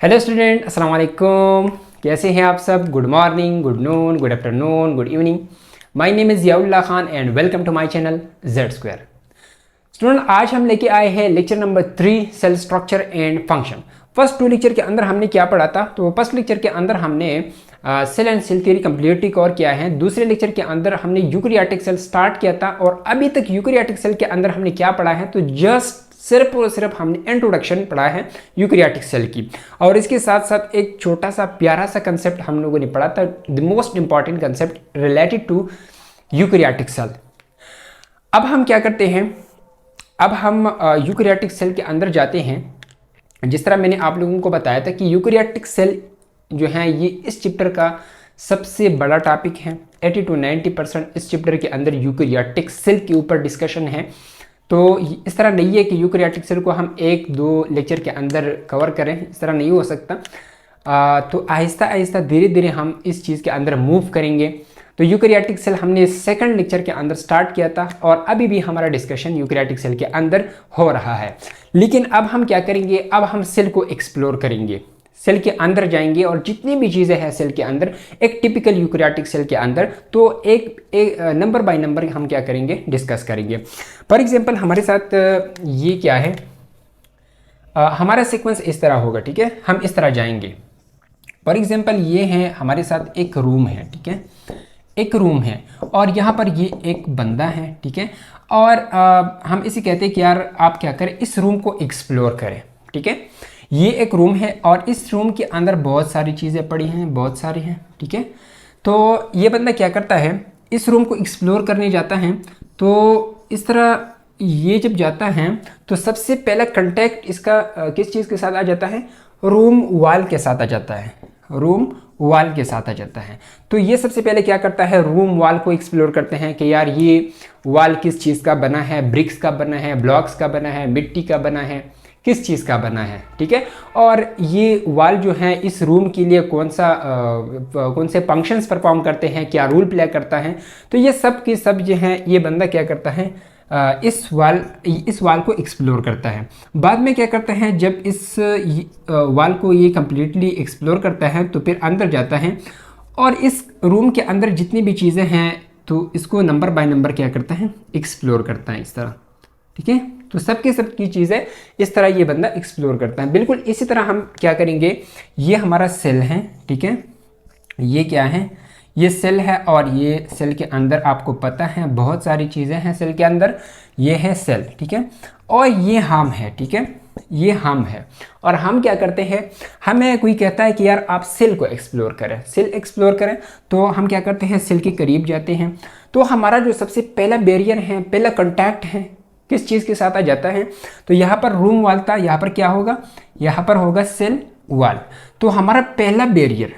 Hello student, अस्सलाम वालेकुम। कैसे हैं आप सब? Good morning, good noon, good afternoon, good evening. My name is Ziaullah Khan and welcome to my channel Z square. Student, आज हम लेके आए हैं lecture number 3, cell structure and function. First 2 lecture के अंदर हमने क्या पढ़ा था? तो फर्स्ट लेक्चर के अंदर हमने cell and cell theory completely cover किया है। दूसरे लेक्चर के अंदर हमने यूकैरियोटिक सेल स्टार्ट किया था और अभी तक यूकैरियोटिक सेल के अंदर हमने क्या पढ़ा है? तो जस्ट सिर्फ और सिर्फ हमने इंट्रोडक्शन पढ़ा है यूकैरियोटिक सेल की, और इसके साथ साथ एक छोटा सा प्यारा सा कंसेप्ट हम लोगों ने पढ़ा था, the most important concept related to eukaryotic cell. अब हम क्या करते हैं? अब हम यूकैरियोटिक सेल के अंदर जाते हैं। जिस तरह मैंने आप लोगों को बताया था कि यूकैरियोटिक सेल जो है ये इस चैप्टर का सबसे बड़ा टॉपिक है। 80 to 90% इस चैप्टर के अंदर यूकैरियोटिक सेल के ऊपर डिस्कशन है। तो इस तरह नहीं है कि यूकैरियोटिक सेल को हम 1-2 लेक्चर के अंदर कवर करें, इस तरह नहीं हो सकता। तो आहिस्ता आहिस्ता धीरे धीरे हम इस चीज़ के अंदर मूव करेंगे। तो यूकैरियोटिक सेल हमने सेकंड लेक्चर के अंदर स्टार्ट किया था और अभी भी हमारा डिस्कशन यूकैरियोटिक सेल के अंदर हो रहा है। लेकिन अब हम क्या करेंगे? अब हम सेल को एक्सप्लोर करेंगे, सेल के अंदर जाएंगे और जितनी भी चीज़ें हैं सेल के अंदर, एक टिपिकल यूकैरियोटिक सेल के अंदर, तो एक नंबर बाय नंबर हम क्या करेंगे? डिस्कस करेंगे। फॉर एग्जांपल हमारे साथ ये क्या है? हमारा सीक्वेंस इस तरह होगा, ठीक है? हम इस तरह जाएंगे। फॉर एग्जांपल ये है हमारे साथ एक रूम है, ठीक है? एक रूम है और यहाँ पर ये एक बंदा है, ठीक है? और हम इसे कहते हैं कि यार आप क्या करें, इस रूम को एक्सप्लोर करें, ठीक है? ये एक रूम है और इस रूम के अंदर बहुत सारी चीज़ें पड़ी हैं, बहुत सारी हैं, ठीक है? तो ये बंदा क्या करता है? इस रूम को एक्सप्लोर करने जाता है। तो इस तरह ये जब जाता है तो सबसे पहला कांटेक्ट इसका किस चीज़ के साथ आ जाता है? रूम वॉल के साथ आ जाता है। रूम वॉल के साथ आ जाता है। तो ये सबसे पहले क्या करता है? रूम वॉल को एक्सप्लोर करते हैं कि यार ये वॉल किस चीज़ का बना है, ब्रिक्स का बना है, ब्लॉक्स का बना है, मिट्टी का बना है, किस चीज़ का बना है, ठीक है? और ये वॉल जो है इस रूम के लिए कौन से फंक्शंस परफॉर्म करते हैं, क्या रोल प्ले करता है। तो ये सब की सब जो है ये बंदा क्या करता है? इस वॉल को एक्सप्लोर करता है। बाद में क्या करता है? जब इस वॉल को ये कम्प्लीटली एक्सप्लोर करता है तो फिर अंदर जाता है और इस रूम के अंदर जितनी भी चीज़ें हैं तो इसको नंबर बाय नंबर क्या करता है? एक्सप्लोर करता है इस तरह, ठीक है? तो सबकी चीज़ें इस तरह ये बंदा एक्सप्लोर करता है। बिल्कुल इसी तरह हम क्या करेंगे? ये हमारा सेल है, ठीक है? ये क्या है? ये सेल है और ये सेल के अंदर आपको पता है बहुत सारी चीज़ें हैं सेल के अंदर। ये है सेल, ठीक है? और ये हम है, ठीक है? ये हम है और हम क्या करते हैं? हमें कोई कहता है कि यार आप सेल को एक्सप्लोर करें, सेल एक्सप्लोर करें, तो हम क्या करते हैं? सेल के करीब जाते हैं। तो हमारा जो सबसे पहला बैरियर है, पहला कॉन्टैक्ट है, किस चीज़ के साथ आ जाता है? तो यहाँ पर रूम वॉल था, यहाँ पर क्या होगा? यहाँ पर होगा सेल वॉल। तो हमारा पहला बैरियर,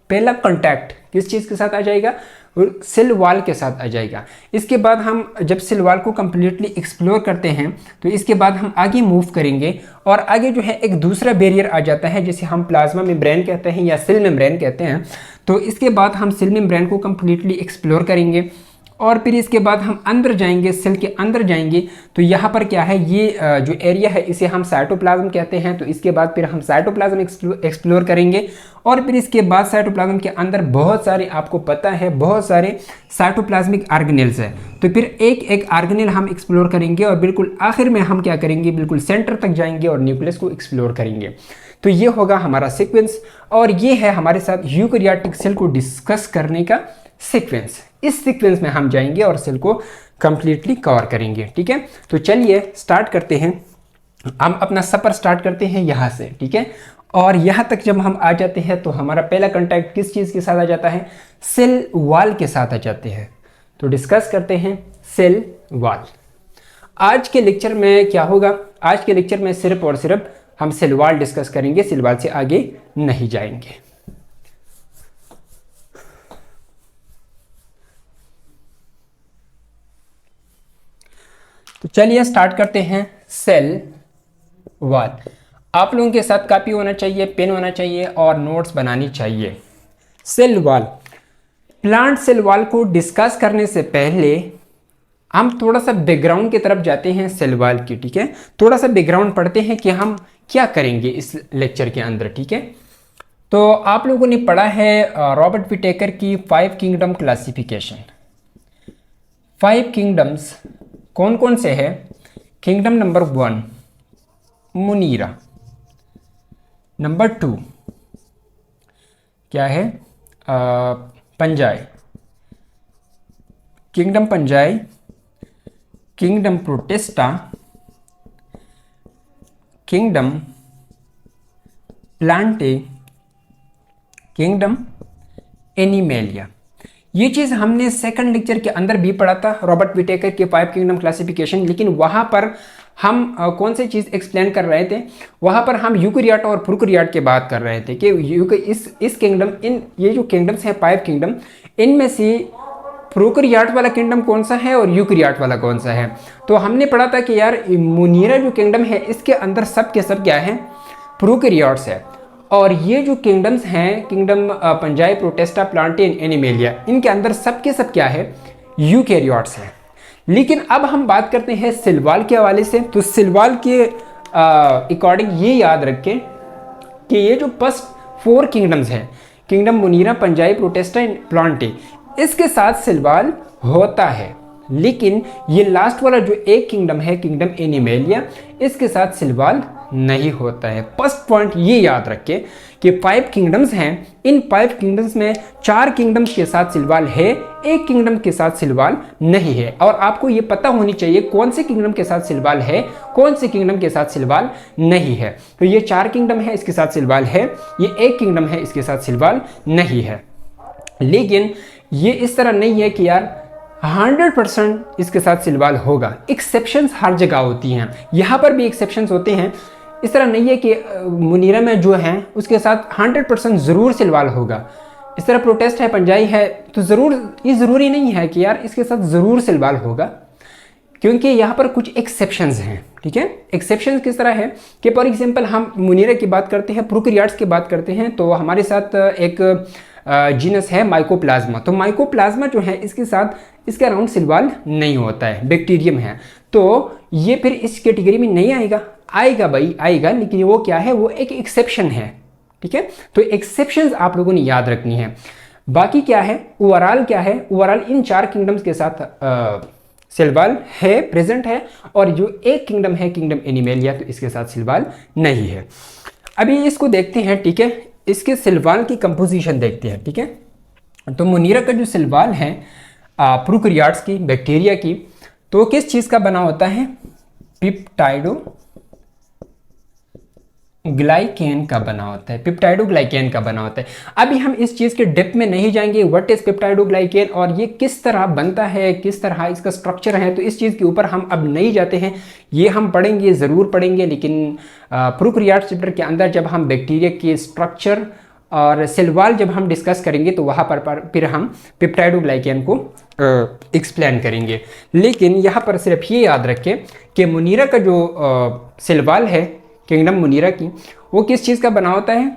पहला कॉन्टैक्ट किस चीज़ के साथ आ जाएगा? सेल वॉल के साथ आ जाएगा। इसके बाद हम जब सेल वॉल को कम्प्लीटली एक्सप्लोर करते हैं तो इसके बाद हम आगे मूव करेंगे और आगे जो है एक दूसरा बैरियर आ जाता है जिसे हम प्लाज्मा मेम्ब्रेन कहते हैं या सेल मेम्ब्रेन कहते हैं। तो इसके बाद हम सेल मेम्ब्रेन को कम्प्लीटली एक्सप्लोर करेंगे और फिर इसके बाद हम अंदर जाएंगे, सेल के अंदर जाएंगे। तो यहाँ पर क्या है? ये जो एरिया है इसे हम साइटोप्लाज्म कहते हैं। तो इसके बाद फिर हम साइटोप्लाज्म एक्सप्लोर करेंगे और फिर इसके बाद साइटोप्लाज्म के अंदर बहुत सारे, आपको पता है बहुत सारे साइटोप्लाज्मिक ऑर्गेनेल्स है। तो फिर एक एक ऑर्गेनेल हम एक्सप्लोर करेंगे और बिल्कुल आखिर में हम क्या करेंगे? बिल्कुल सेंटर तक जाएंगे और न्यूक्लियस को एक्सप्लोर करेंगे। तो ये होगा हमारा सीक्वेंस और ये है हमारे साथ यूकैरियोटिक सेल को डिस्कस करने का सीक्वेंस। इस सीक्वेंस में हम जाएंगे और सेल को कंप्लीटली कवर करेंगे, ठीक है? तो चलिए स्टार्ट करते हैं। हम अपना सफ़र स्टार्ट करते हैं यहाँ से, ठीक है? और यहाँ तक जब हम आ जाते हैं तो हमारा पहला कांटेक्ट किस चीज़ के साथ आ जाता है? सेल वॉल के साथ आ जाते हैं। तो डिस्कस करते हैं सेल वॉल। आज के लेक्चर में क्या होगा? आज के लेक्चर में सिर्फ और सिर्फ हम सेल वॉल डिस्कस करेंगे, सेल वॉल से आगे नहीं जाएंगे। तो चलिए स्टार्ट करते हैं सेल वॉल। आप लोगों के साथ कॉपी होना चाहिए, पेन होना चाहिए और नोट्स बनानी चाहिए। Cell wall, plant cell wall को डिस्कस करने से पहले हम थोड़ा सा बैकग्राउंड की तरफ जाते हैं सेल वॉल की, ठीक है? थोड़ा सा बैकग्राउंड पढ़ते हैं कि हम क्या करेंगे इस लेक्चर के अंदर, ठीक है। तो आप लोगों ने पढ़ा है रॉबर्ट विटेकर की 5 किंगडम क्लासिफिकेशन। 5 किंगडम्स कौन कौन से हैं? किंगडम नंबर 1 मुनीरा, नंबर 2 क्या है? Fungi, kingdom Fungi, kingdom Protista, kingdom Plantae, kingdom Animalia. ये चीज़ हमने सेकंड लेक्चर के अंदर भी पढ़ा था, रॉबर्ट विटेकर के 5 किंगडम क्लासिफिकेशन। लेकिन वहाँ पर हम कौन सी चीज़ एक्सप्लेन कर रहे थे? वहाँ पर हम यूकैरियोट और प्रोकैरियोट की बात कर रहे थे कि इस किंगडम, ये जो किंगडम्स हैं 5 किंगडम, इनमें से प्रोकैरियोट वाला किंगडम कौन सा है और यूकैरियोट वाला कौन सा है। तो हमने पढ़ा था कि यार मुनीरा जो किंगडम है इसके अंदर सब के सब क्या है? प्रोकैरियोट्स है। और ये जो किंगडम्स हैं, किंगडम पंजाई, प्रोटेस्टा, प्लांटे, एनिमेलिया, इनके अंदर सब के सब क्या है? यूकैरियोट्स है। लेकिन अब हम बात करते हैं सिल्वाल के हवाले से। तो सिल्वाल के अकॉर्डिंग ये याद रखें कि ये जो फर्स्ट 4 किंगडम्स हैं, किंगडम मुनीरा, पंजाई, प्रोटेस्टा, प्लांटे, इसके साथ सिल्वाल होता है। लेकिन ये लास्ट वाला जो एक किंगडम है, किंगडम एनिमेलिया, इसके साथ सिल्वाल नहीं होता है। फर्स्ट पॉइंट ये याद रखें कि 5 किंगडम्स हैं, इन 5 किंगडम्स में 4 किंगडम्स के साथ सिल्वाल है, एक किंगडम के साथ सिल्वाल नहीं है। और आपको ये पता होनी चाहिए कौन से किंगडम के साथ सिल्वाल है, कौन से किंगडम के साथ सिल्वाल नहीं है। तो ये 4 किंगडम है, इसके साथ सिल्वाल है, ये एक किंगडम है, इसके साथ सिल्वाल नहीं है। लेकिन ये इस तरह नहीं है कि यार 100% इसके साथ सिल्वाल होगा। एक्सेप्शंस हर जगह होती हैं, यहाँ पर भी एक्सेप्शंस होते हैं। इस तरह नहीं है कि मुनीरा में जो है उसके साथ 100% ज़रूर सिल्वाल होगा। इस तरह प्रोटेस्ट है, पंजाई है, तो ये ज़रूरी नहीं है कि यार इसके साथ ज़रूर सिल्वाल होगा, क्योंकि यहाँ पर कुछ एक्सेप्शंस हैं, ठीक है। एक्सेप्शंस किस तरह है कि फॉर एग्जांपल हम मुनीरा की बात करते हैं, प्रोकैरियोट्स की बात करते हैं, तो हमारे साथ एक जीनस है माइकोप्लाज्मा। तो माइकोप्लाज्मा जो है इसके साथ इसके अराउंड सिल्वाल नहीं होता है, बैक्टीरियम है, तो ये फिर इस कैटेगरी में नहीं आएगा। आएगा भाई, आएगा, लेकिन वो क्या है? वो एक एक्सेप्शन है, ठीक है। तो एक्सेप्शंस आप लोगों ने याद रखनी है। बाकी क्या है? ओवरऑल क्या है? ओवरऑल इन 4 किंगडम्स के साथ सिल्वाल है, प्रेजेंट है। और जो एक किंगडम है, किंगडम एनिमेलिया, तो इसके साथ सिल्वाल नहीं है। अभी इसको देखते हैं, ठीक है, इसके सिल्वाल की कंपोजिशन देखते हैं, ठीक है। तो मुनीरा का जो सिल्वाल है प्रोकैरियोट्स की, बैक्टीरिया की, तो किस चीज़ का बना होता है? पिप्टाइडो ग्लाइकेन का बना होता है, पिप्टाइडोग्लाइकेन का बना होता है। अभी हम इस चीज़ के डेप्थ में नहीं जाएंगे, व्हाट इज पिप्टाइडोग्लाइकेन और ये किस तरह बनता है, किस तरह इसका स्ट्रक्चर है, तो इस चीज़ के ऊपर हम अब नहीं जाते हैं। ये हम पढ़ेंगे, ज़रूर पढ़ेंगे, लेकिन प्रोकैरियोट्स चैप्टर के अंदर जब हम बैक्टीरिया के स्ट्रक्चर और सिल्वाल जब हम डिस्कस करेंगे तो वहाँ पर फिर हम पिप्टाइडोग्लाइकेन को एक्सप्लेन करेंगे। लेकिन यहाँ पर सिर्फ ये याद रखें कि मुनीरा का जो सिल्वाल है, किंगडम मुनीरा की, वो किस चीज़ का बना होता है?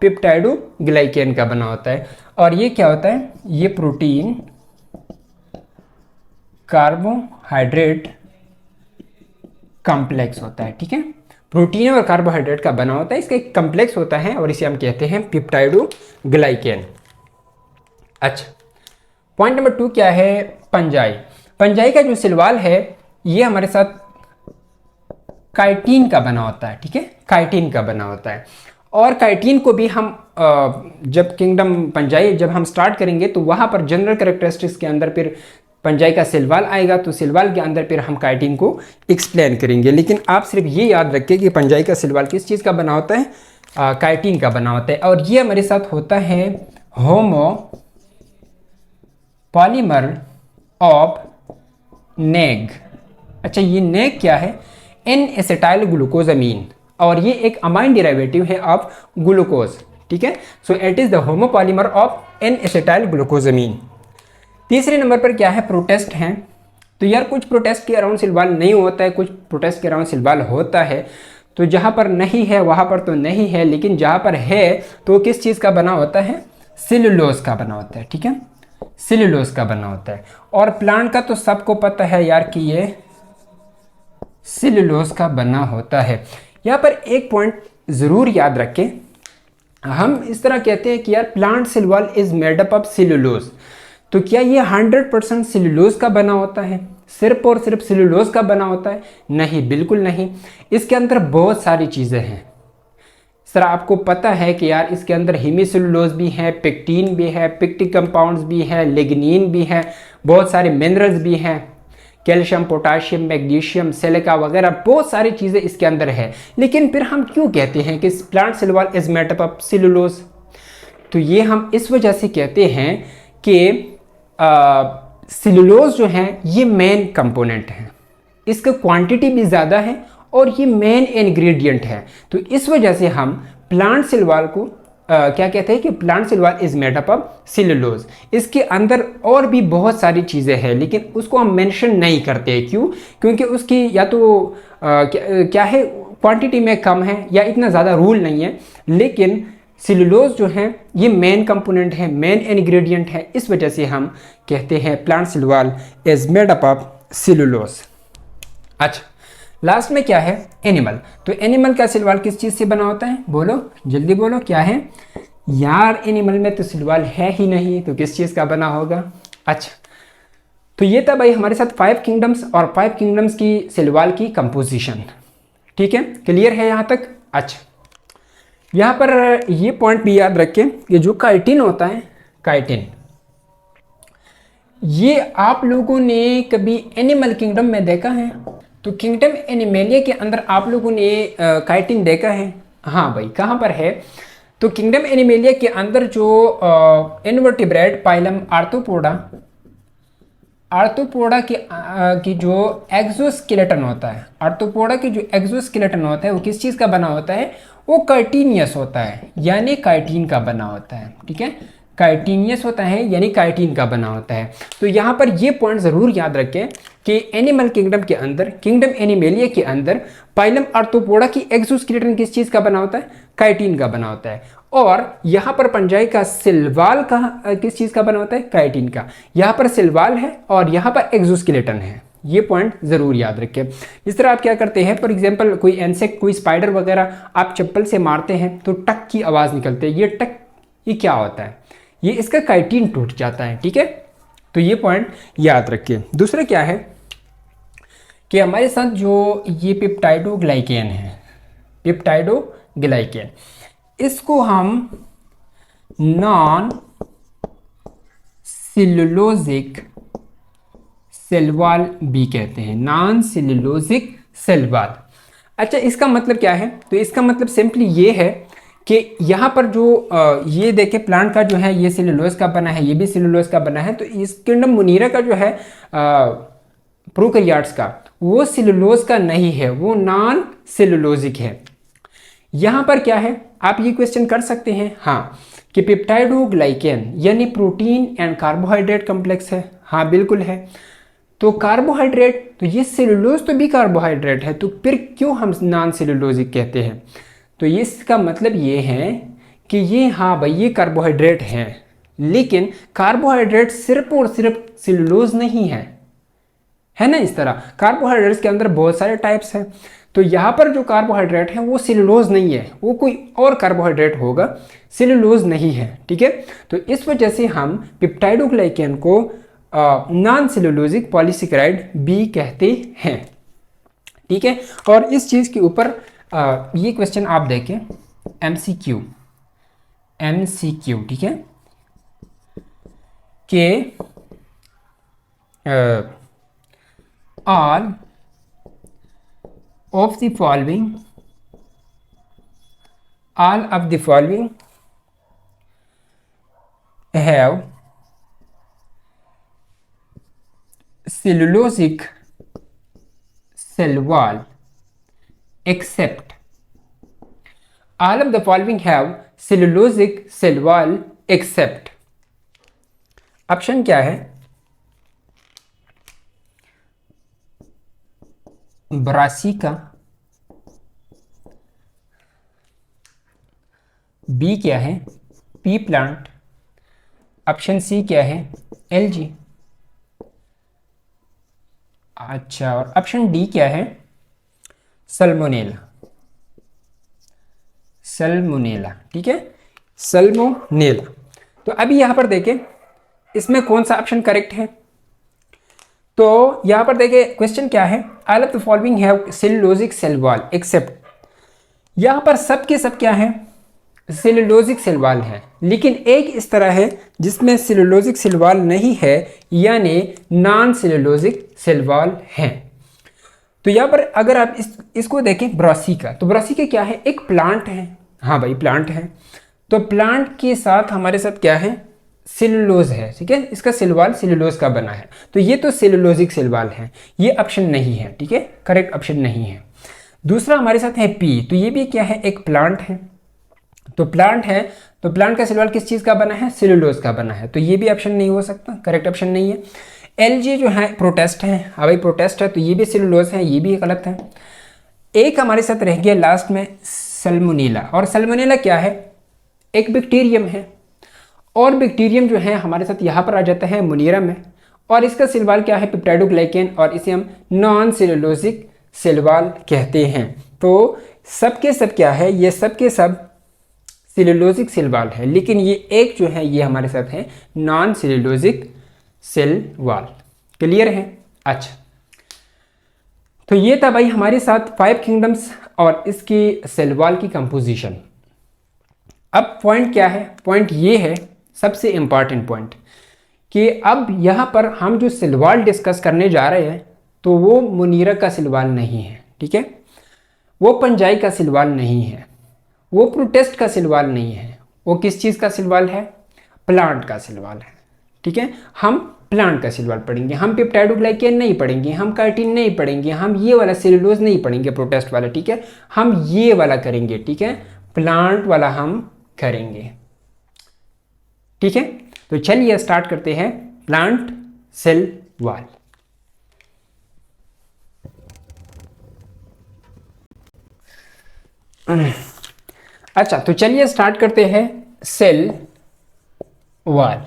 पिप्टाइडोग्लाइकेन का बना होता है। और ये क्या होता है? ये प्रोटीन कार्बोहाइड्रेट कॉम्प्लेक्स होता है, ठीक है। प्रोटीन और कार्बोहाइड्रेट का बना होता है, इसका एक कॉम्प्लेक्स होता है और इसे हम कहते हैं पिप्टाइडोग्लाइकेन। अच्छा, पॉइंट नंबर 2 क्या है? पंजाई। पंजाई का जो सिल्वाल है ये हमारे साथ काइटिन का बना होता है, ठीक है, काइटिन का बना होता है। और काइटिन को भी हम जब किंगडम पंजाई जब हम स्टार्ट करेंगे तो वहाँ पर जनरल कैरेक्टरिस्टिक्स के अंदर फिर पंजाई का सिल्वाल आएगा, तो सिल्वाल के अंदर फिर हम काइटिन को एक्सप्लेन करेंगे। लेकिन आप सिर्फ ये याद रखें कि पंजाई का सिल्वाल किस चीज़ का बना होता है? काइटिन का बना होता है। और ये हमारे साथ होता है होमो पॉलीमर ऑफ नेग। अच्छा, ये नेग क्या है? एन एसिटाइल ग्लूकोजामीन, और ये एक अमाइन डेरिवेटिव है ऑफ ग्लूकोज, ठीक है। So it is the homopolymer of N acetyl glucosamine. तीसरे नंबर पर क्या है? प्रोटेस्ट हैं। तो यार कुछ प्रोटेस्ट के अराउंड सिल्वाल नहीं होता है, कुछ प्रोटेस्ट के अराउंड सिल्वाल होता है। तो जहाँ पर नहीं है वहाँ पर तो नहीं है, लेकिन जहाँ पर है तो किस चीज़ का बना होता है? सेलुलोज का बना होता है, ठीक है, सेलुलोज का बना होता है। और प्लांट का तो सबको पता है यार कि ये सेलुलोज का बना होता है। यहाँ पर एक पॉइंट ज़रूर याद रखें, हम इस तरह कहते हैं कि यार plant cell wall is made up of cellulose, तो क्या ये 100% सेलुलोज का बना होता है, सिर्फ और सिर्फ सेलुलोज का बना होता है? नहीं, बिल्कुल नहीं। इसके अंदर बहुत सारी चीज़ें हैं। सर आपको पता है कि यार इसके अंदर हेमीसेलुलोज भी है, पेक्टिन भी है, पेक्टिक कंपाउंड्स भी है, लिग्निन भी है, बहुत सारे मिनरल्स भी हैं, कैल्शियम, पोटाशियम, मैग्नीशियम, सिलिका वगैरह बहुत सारी चीज़ें इसके अंदर है। लेकिन फिर हम क्यों कहते हैं कि plant cell wall is made up of cellulose? तो ये हम इस वजह से कहते हैं कि सेलुलोज जो है ये मेन कंपोनेंट है, इसका क्वांटिटी भी ज़्यादा है और ये मेन इंग्रेडिएंट है। तो इस वजह से हम प्लांट सेल वॉल को क्या कहते हैं कि plant cell wall is made up of cellulose. इसके अंदर और भी बहुत सारी चीज़ें हैं लेकिन उसको हम मेंशन नहीं करते। क्यों? क्योंकि उसकी या तो क्या है, क्वांटिटी में कम है या इतना ज़्यादा रूल नहीं है। लेकिन सेलुलोज जो है ये मेन कंपोनेंट है, मेन इंग्रेडिएंट है, इस वजह से हम कहते हैं plant cell wall is made up of cellulose. अच्छा, लास्ट में क्या है? एनिमल। तो एनिमल का सेल वॉल किस चीज़ से बना होता है? बोलो, जल्दी बोलो, क्या है? यार एनिमल में तो सेल वॉल है ही नहीं, तो किस चीज़ का बना होगा? अच्छा, तो ये था भाई हमारे साथ 5 किंगडम्स और 5 किंगडम्स की सेल वॉल की कंपोजिशन। ठीक है, क्लियर है यहाँ तक? अच्छा, यहाँ पर ये पॉइंट भी याद रखें कि जो काइटिन होता है, काइटिन, ये आप लोगों ने कभी एनिमल किंगडम में देखा है? तो किंगडम एनिमेलिया के अंदर आप लोगों ने काइटिन देखा है? हाँ भाई, कहाँ पर है? तो किंगडम एनिमेलिया के अंदर जो इनवर्टिब्रेट पाइलम आर्थ्रोपोडा, आर्थ्रोपोडा की जो एक्सोस्केलेटन होता है, आर्थ्रोपोडा की जो एक्सोस्केलेटन होता है वो किस चीज़ का बना होता है? वो काइटिनियस होता है, यानी काइटिन का बना होता है। ठीक है, काइटिनियस होता है यानी काइटिन का बना होता है। तो यहाँ पर ये पॉइंट ज़रूर याद रखें कि एनिमल किंगडम के अंदर, किंगडम एनिमेलिया के अंदर पाइलम आर्थ्रोपोडा की एक्सोस्केलेटन किस चीज़ का बना होता है? काइटिन का बना होता है। और यहाँ पर पंजाई का सेल वॉल का किस चीज़ का बना होता है? काइटिन का। यहाँ पर सेल वॉल है और यहाँ पर एक्सोस्केलेटन है, ये पॉइंट ज़रूर याद रखें। इस तरह आप क्या करते हैं, फॉर एग्जांपल कोई इंसेक्ट, कोई स्पाइडर वगैरह आप चप्पल से मारते हैं तो टक की आवाज़ निकलती है, ये टक, ये क्या होता है? ये इसका काइटिन टूट जाता है। ठीक है, तो ये पॉइंट याद रखिए। दूसरा क्या है कि हमारे साथ जो ये पेप्टाइडोग्लाइकेन है, पेप्टाइडोग्लाइकेन, इसको हम नॉन सेलुलोजिक सेल वॉल भी कहते हैं, नॉन सेलुलोजिक सेल वॉल। अच्छा, इसका मतलब क्या है? तो इसका मतलब सिंपली ये है कि यहाँ पर जो ये देखे प्लांट का जो है ये सेलुलोज का बना है, ये भी सेलुलोज का बना है। तो इस किंगडम मुनीरा का जो है प्रोकैरियोट्स का, वो सेलुलोज का नहीं है, वो नॉन सेलुलोजिक है। यहाँ पर क्या है, आप ये क्वेश्चन कर सकते हैं हाँ कि पेप्टाइडोग्लाइकेन यानी प्रोटीन एंड कार्बोहाइड्रेट कॉम्प्लेक्स है। हाँ बिल्कुल है। तो कार्बोहाइड्रेट, तो ये सेलुलोज तो भी कार्बोहाइड्रेट है, तो फिर क्यों हम नॉन सेलुलोजिक कहते हैं? तो इसका मतलब ये है कि ये, हाँ भाई, ये कार्बोहाइड्रेट हैं, लेकिन कार्बोहाइड्रेट सिर्फ और सिर्फ सेलुलोज नहीं है ना। इस तरह कार्बोहाइड्रेट्स के अंदर बहुत सारे टाइप्स हैं। तो यहाँ पर जो कार्बोहाइड्रेट है वो सेलुलोज नहीं है, वो कोई और कार्बोहाइड्रेट होगा, सेलुलोज नहीं है। ठीक है, तो इस वजह से हम पेप्टाइडोग्लाइकेन को नॉन सेलुलोजिक पॉलीसेकेराइड भी कहते हैं। ठीक है, और इस चीज़ के ऊपर ये क्वेश्चन आप देखें, एमसीक्यू, ठीक है, कि all of the following have cellulosic cell wall except, all of the following have cellulosic cell wall except, option क्या है? ब्रासिका, बी क्या है? पी प्लांट, ऑप्शन सी क्या है? एलजी। अच्छा, और ऑप्शन डी क्या है? सल्मोनेला। सल्मोनेला, ठीक है, सल्मोनेला। तो अभी यहाँ पर देखें इसमें कौन सा ऑप्शन करेक्ट है। तो यहाँ पर देखें क्वेश्चन क्या है, all of the following have cellulosic cell wall except, यहाँ पर सब के सब क्या है, सेलुलोजिक सेल वॉल है, लेकिन एक इस तरह है जिसमें सेलुलोजिक सेल वॉल नहीं है, यानी नॉन सेलुलोजिक सेल वॉल है। तो यहाँ पर अगर आप इसको देखें ब्रासिका, तो ब्रासिका क्या है, एक प्लांट है, हाँ भाई प्लांट है। तो प्लांट के साथ हमारे साथ क्या है, सेलुलोज है, ठीक है, इसका सेल वॉल सेलुलोज का बना है, तो ये तो सेलुलोजिक सेल वॉल है, ये ऑप्शन नहीं है, ठीक है, करेक्ट ऑप्शन नहीं है। दूसरा हमारे साथ है पी, तो ये भी क्या है, एक प्लांट है, तो प्लांट है, तो प्लांट का सेल वॉल किस चीज़ का बना है, सेलुलोज का बना है, तो ये भी ऑप्शन नहीं हो सकता, करेक्ट ऑप्शन नहीं है। एलजी जो है प्रोटेस्ट है, हाँ भाई प्रोटेस्ट है, तो ये भी सेलुलोज है, ये भी गलत है। एक हमारे साथ रह गया लास्ट में सल्मोनेला, और सल्मोनेला क्या है, एक बैक्टीरियम है, और बैक्टीरियम जो है हमारे साथ यहाँ पर आ जाता है मोनियरम में, और इसका सेल वॉल क्या है, पेप्टाइडोग्लाइकेन, और इसे हम नॉन सेलुलोजिक सेल वॉल कहते हैं। तो सबके सब क्या है, ये सबके सब सेलुलोजिक सेल वॉल है, लेकिन ये एक जो है ये हमारे साथ है non cellulosic cell wall. Clear है, अच्छा। तो ये था भाई हमारे साथ 5 किंगडम्स और इसकी सेल वॉल की कंपोजिशन। अब पॉइंट क्या है, पॉइंट ये है सबसे इंपॉर्टेंट पॉइंट, कि अब यहाँ पर हम जो सेल वॉल डिस्कस करने जा रहे हैं तो वो मुनीरा का सेल वॉल नहीं है, ठीक है, वो पंजाई का सेल वॉल नहीं है, वो प्रोटेस्ट का सेल वॉल नहीं है, वो किस चीज़ का सेल वॉल है, प्लांट का सेल वॉल है, ठीक है। हम प्लांट का सेल वॉल पढ़ेंगे, हम पेप्टाइडोग्लाइकेन नहीं पढ़ेंगे, हम काइटिन नहीं पढ़ेंगे, हम ये वाला सेलुलोज नहीं पढ़ेंगे प्रोटेस्ट वाला, ठीक है, हम ये वाला करेंगे, ठीक है, प्लांट वाला हम करेंगे, ठीक है। तो चलिए स्टार्ट करते हैं प्लांट सेल वॉल। अच्छा, तो चलिए स्टार्ट करते हैं सेल वॉल।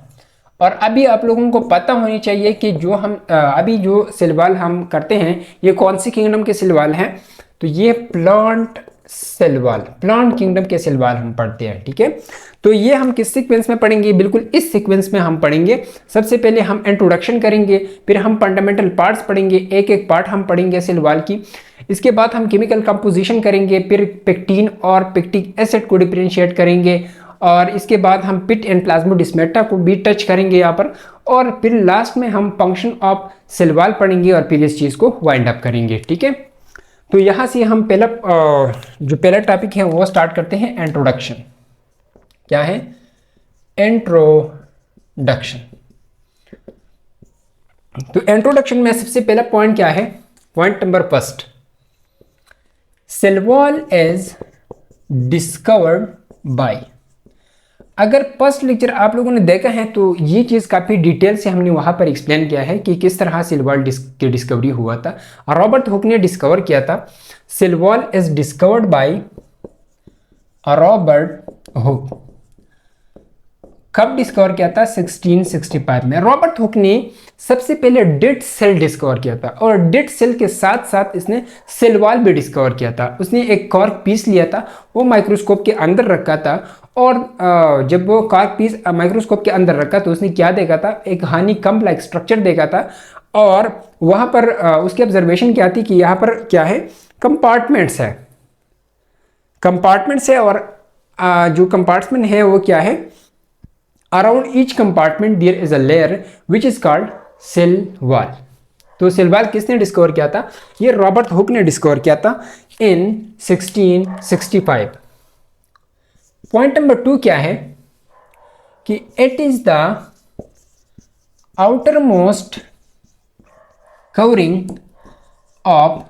और अभी आप लोगों को पता होनी चाहिए कि जो हम अभी जो सेल वॉल हम करते हैं ये कौन सी किंगडम के सेल वॉल हैं, तो ये plant cell wall, plant kingdom के सेल वॉल हम पढ़ते हैं, ठीक है। तो ये हम किस सीक्वेंस में पढ़ेंगे, बिल्कुल इस सीक्वेंस में हम पढ़ेंगे। सबसे पहले हम इंट्रोडक्शन करेंगे, फिर हम फंडामेंटल पार्ट्स पढ़ेंगे, एक एक पार्ट हम पढ़ेंगे सेल वॉल की। इसके बाद हम केमिकल कंपोजिशन करेंगे, फिर पेक्टिन और पेक्टिक एसिड को डिफरेंशिएट करेंगे, और इसके बाद हम पिट एंड प्लाज्मोडिस्मेटा को भी टच करेंगे यहाँ पर, और फिर लास्ट में हम फंक्शन ऑफ सेल वॉल पढ़ेंगे और फिर इस चीज़ को वाइंड अप करेंगे, ठीक है। तो यहाँ से हम जो पहला टॉपिक है वो स्टार्ट करते हैं, इंट्रोडक्शन। क्या है, इंट्रोडक्शन। तो इंट्रोडक्शन में सबसे पहला पॉइंट क्या है, point number first, cell wall is discovered by. अगर फर्स्ट लेक्चर आप लोगों ने देखा है तो ये चीज़ काफ़ी डिटेल से हमने वहाँ पर एक्सप्लेन किया है कि किस तरह सेल वॉल की डिस्कवरी हुआ था। रॉबर्ट हुक ने डिस्कवर किया था, cell wall is discovered by Robert Hooke. कब डिस्कवर किया था, 1665 में। रॉबर्ट हुक ने सबसे पहले डेड सेल डिस्कवर किया था, और डेड सेल के साथ साथ इसने सेल वॉल भी डिस्कवर किया था। उसने एक कॉर्क पीस लिया था, वो माइक्रोस्कोप के अंदर रखा था, और जब वो कॉर्क पीस माइक्रोस्कोप के अंदर रखा तो उसने क्या देखा था, एक हानी कम्प लाइक स्ट्रक्चर देखा था, और वहाँ पर उसकी ऑब्जर्वेशन क्या थी कि यहाँ पर क्या है, कंपार्टमेंट्स है, कंपार्टमेंट्स है, और जो कंपार्टमेंट है वो क्या है, around each compartment there is a layer which is called cell wall. तो सेल वॉल किसने डिस्कवर किया था, ये रॉबर्ट हुक ने डिस्कवर किया था इन 1665। पॉइंट नंबर 2 क्या है कि it is the outer most covering of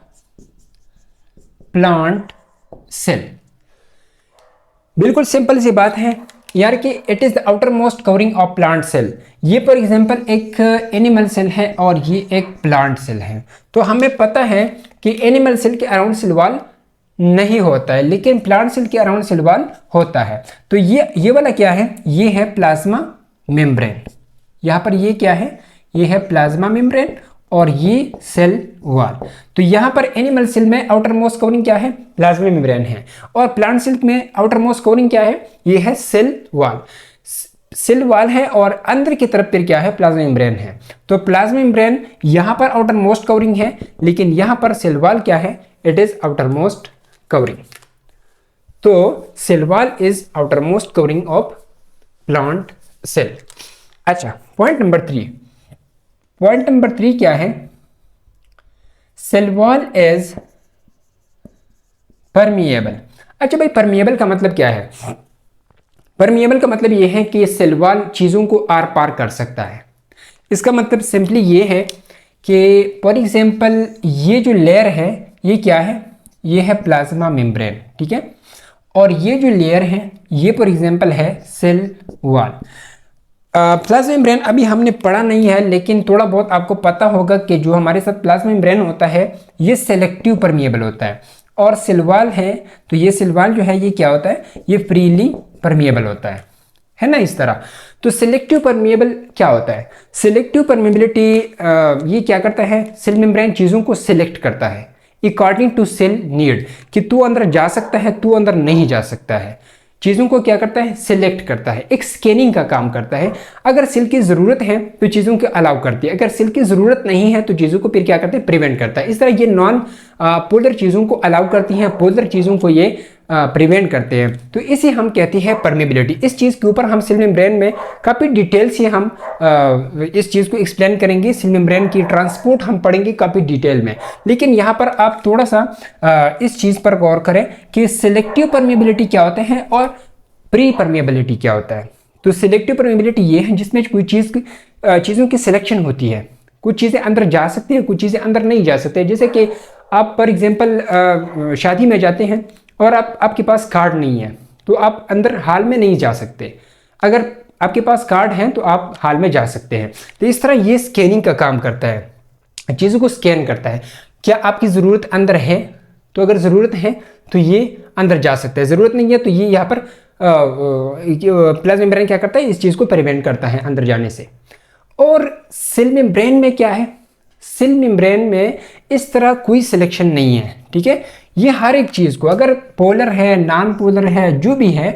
plant cell. बिल्कुल सिंपल सी बात है यार कि it is the outer most covering of plant cell. ये फॉर एग्जांपल एक एनिमल सेल है और ये एक प्लांट सेल है। तो हमें पता है कि एनिमल सेल के अराउंड सेल वॉल नहीं होता है, लेकिन प्लांट सेल के अराउंड सेल वॉल होता है। तो ये वाला क्या है, ये है प्लाज्मा मेम्ब्रेन। यहाँ पर ये क्या है, ये है प्लाज्मा मेम्ब्रेन, और ये सेल वॉल। तो यहाँ पर एनिमल सेल में आउटर मोस्ट कवरिंग क्या है? प्लाज्मा मेम्ब्रेन है। और प्लांट सेल में आउटर मोस्ट कवरिंग क्या है? ये है सेल वॉल। सेल वॉल है और अंदर की तरफ फिर क्या है? प्लाज्मा मेम्ब्रेन है। तो प्लाज्मा मेम्ब्रेन यहाँ पर आउटर मोस्ट कवरिंग है, लेकिन यहाँ पर सेल वॉल क्या है? It is outer most covering. तो cell wall is outer most covering of plant cell. अच्छा, पॉइंट नंबर 3 क्या है? Cell wall is permeable. अच्छा भाई, परमिएबल का मतलब क्या है? परमिएबल का मतलब यह है कि सेल वॉल चीज़ों को आर पार कर सकता है। इसका मतलब सिंपली ये है कि फॉर एग्जाम्पल ये जो लेयर है ये क्या है? ये है प्लाज्मा मेम्ब्रेन, ठीक है। और ये जो लेयर है ये फॉर एग्जाम्पल है सेल वॉल। प्लाज्मा मेम्ब्रेन अभी हमने पढ़ा नहीं है, लेकिन थोड़ा बहुत आपको पता होगा कि जो हमारे साथ प्लाज्मा मेम्ब्रेन होता है ये सेलेक्टिव परमिएबल होता है, और सेल वॉल है तो ये सेल वॉल जो है ये क्या होता है? ये फ्रीली परमिएबल होता है ना, इस तरह। तो सिलेक्टिव परमिएबल क्या होता है? सिलेक्टिव परमिएबिलिटी ये क्या करता है? सेल मेम्ब्रेन चीज़ों को सिलेक्ट करता है अकॉर्डिंग टू सेल नीड, कि तू अंदर जा सकता है, तू अंदर नहीं जा सकता है। चीज़ों को क्या करता है? सिलेक्ट करता है, एक स्कैनिंग का काम करता है। अगर सेल की ज़रूरत है तो चीज़ों को अलाउ करती है, अगर सेल की ज़रूरत नहीं है तो चीज़ों को फिर क्या करते हैं? प्रिवेंट करता है। इस तरह ये नॉन पोलर चीज़ों को अलाउ करती हैं, पोलर चीज़ों को ये प्रिवेंट करते हैं। तो इसे हम कहते हैं परमिएबिलिटी। इस चीज़ के ऊपर हम सेल मेम्ब्रेन में काफ़ी डिटेल से हम इस चीज़ को एक्सप्लेन करेंगे। सेल मेम्ब्रेन की ट्रांसपोर्ट हम पढ़ेंगे काफ़ी डिटेल में, लेकिन यहाँ पर आप थोड़ा सा इस चीज़ पर गौर करें कि सिलेक्टिव परमिएबिलिटी क्या होते हैं और प्री परमिएबिलिटी क्या होता है। तो सिलेक्टिव परमिएबिलिटी ये है जिसमें कोई चीज़ों की सिलेक्शन होती है, कुछ चीज़ें अंदर जा सकती है, कुछ चीज़ें अंदर नहीं जा सकते। जैसे कि आप फॉर एग्जाम्पल शादी में जाते हैं और आपके पास कार्ड नहीं है तो आप अंदर हाल में नहीं जा सकते, अगर आपके पास कार्ड है तो आप हाल में जा सकते हैं। तो इस तरह ये स्कैनिंग का काम करता है, चीज़ों को स्कैन करता है। क्या आपकी ज़रूरत अंदर है? तो अगर ज़रूरत है तो ये अंदर जा सकता है, ज़रूरत नहीं है तो ये यहाँ पर प्लाज्मा मेम्ब्रेन क्या करता है? इस चीज़ को प्रिवेंट करता है अंदर जाने से। और सेल मेम्ब्रेन में क्या है? सेल मेम्ब्रेन में इस तरह कोई सिलेक्शन नहीं है, ठीक है। ये हर एक चीज़ को, अगर पोलर है, नॉन पोलर है, जो भी है,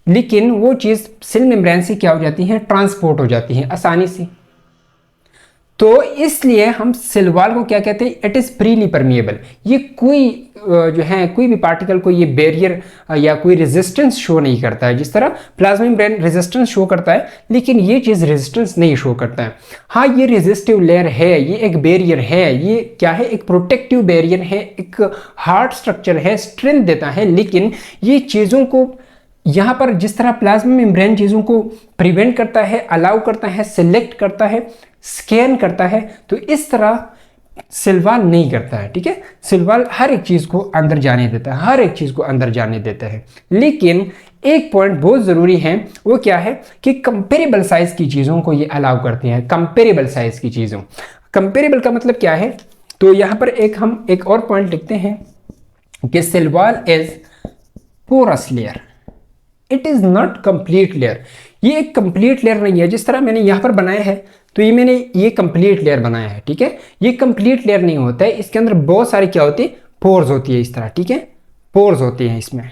लेकिन वो चीज़ सेल मेम्ब्रेन से क्या हो जाती है? ट्रांसपोर्ट हो जाती है आसानी से। तो इसलिए हम सेल वॉल को क्या कहते हैं? It is freely permeable. ये कोई जो है कोई भी पार्टिकल को ये बैरियर या कोई रेजिस्टेंस शो नहीं करता है। जिस तरह प्लाज्मा मेम्ब्रेन रेजिस्टेंस शो करता है, लेकिन ये चीज़ रेजिस्टेंस नहीं शो करता है। हाँ, ये रेजिस्टिव लेयर है, ये एक बैरियर है, ये क्या है? एक प्रोटेक्टिव बैरियर है, एक हार्ड स्ट्रक्चर है, स्ट्रेंथ देता है। लेकिन ये चीज़ों को यहाँ पर जिस तरह प्लाज्मा मेम्ब्रेन चीज़ों को प्रिवेंट करता है, अलाउ करता है, सिलेक्ट करता है, स्कैन करता है, तो इस तरह सेल वॉल नहीं करता है, ठीक है। सेल वॉल हर एक चीज़ को अंदर जाने देता है, हर एक चीज़ को अंदर जाने देता है। लेकिन एक पॉइंट बहुत ज़रूरी है, वो क्या है कि कंपेरेबल साइज़ की चीज़ों को ये अलाउ करते हैं। कंपेरेबल साइज़ की चीज़ों, कंपेरेबल का मतलब क्या है? तो यहाँ पर हम एक और पॉइंट लिखते हैं कि cell wall is porous layer, it is not complete layer. ये एक कंप्लीट लेयर नहीं है। जिस तरह मैंने यहाँ पर बनाया है तो मैंने ये कंप्लीट लेयर बनाया है, ठीक है। ये कंप्लीट लेयर नहीं होता है, इसके अंदर बहुत सारी क्या होती है? पोर्स होती है, इस तरह, ठीक है, पोर्स होती हैं इसमें।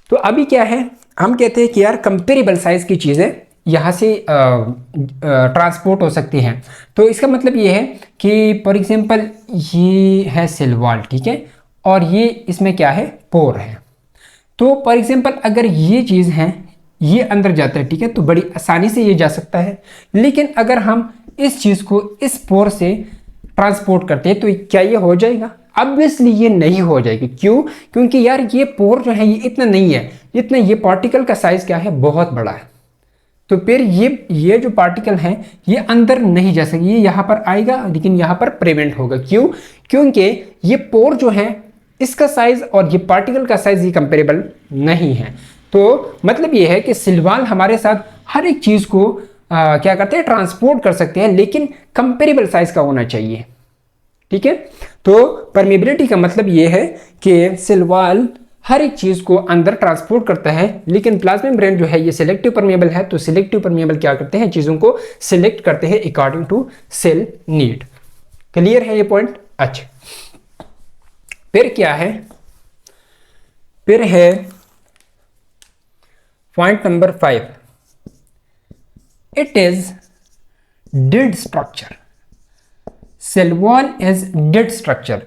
तो अभी क्या है, हम कहते हैं कि यार कंपेरेबल साइज की चीज़ें यहाँ से ट्रांसपोर्ट हो सकती हैं। तो इसका मतलब ये है कि फॉर एग्जांपल ये है सेल वॉल, ठीक है, और ये इसमें क्या है? पोर है। तो फॉर एग्जांपल अगर ये चीज़ है, ये अंदर जाता है, ठीक है, तो बड़ी आसानी से ये जा सकता है। लेकिन अगर हम इस चीज़ को इस पोर से ट्रांसपोर्ट करते हैं तो क्या ये हो जाएगा? ऑब्वियसली ये नहीं हो जाएगी। क्यों? क्योंकि यार ये पोर जो है ये इतना नहीं है, इतना ये पार्टिकल का साइज क्या है? बहुत बड़ा है। तो फिर ये जो पार्टिकल है ये अंदर नहीं जा सकेगी, ये यहाँ पर आएगा लेकिन यहाँ पर प्रिवेंट होगा। क्यों? क्योंकि ये पोर जो है इसका साइज और ये पार्टिकल का साइज ये कंपेरेबल नहीं है। तो मतलब ये है कि सेल वॉल हमारे साथ हर एक चीज़ को क्या करते हैं? ट्रांसपोर्ट कर सकते हैं, लेकिन कंपेरेबल साइज का होना चाहिए, ठीक है। तो परमिएबिलिटी का मतलब ये है कि सेल वॉल हर एक चीज़ को अंदर ट्रांसपोर्ट करता है, लेकिन प्लाज्मा मेम्ब्रेन जो है ये सिलेक्टिव परमेबल है, तो सिलेक्टिव परमेबल क्या करते हैं, चीज़ों को सिलेक्ट करते हैं according to cell need. Clear है ये पॉइंट? अच्छा, फिर क्या है, फिर है point number 5, it is dead structure. Cell wall is dead structure.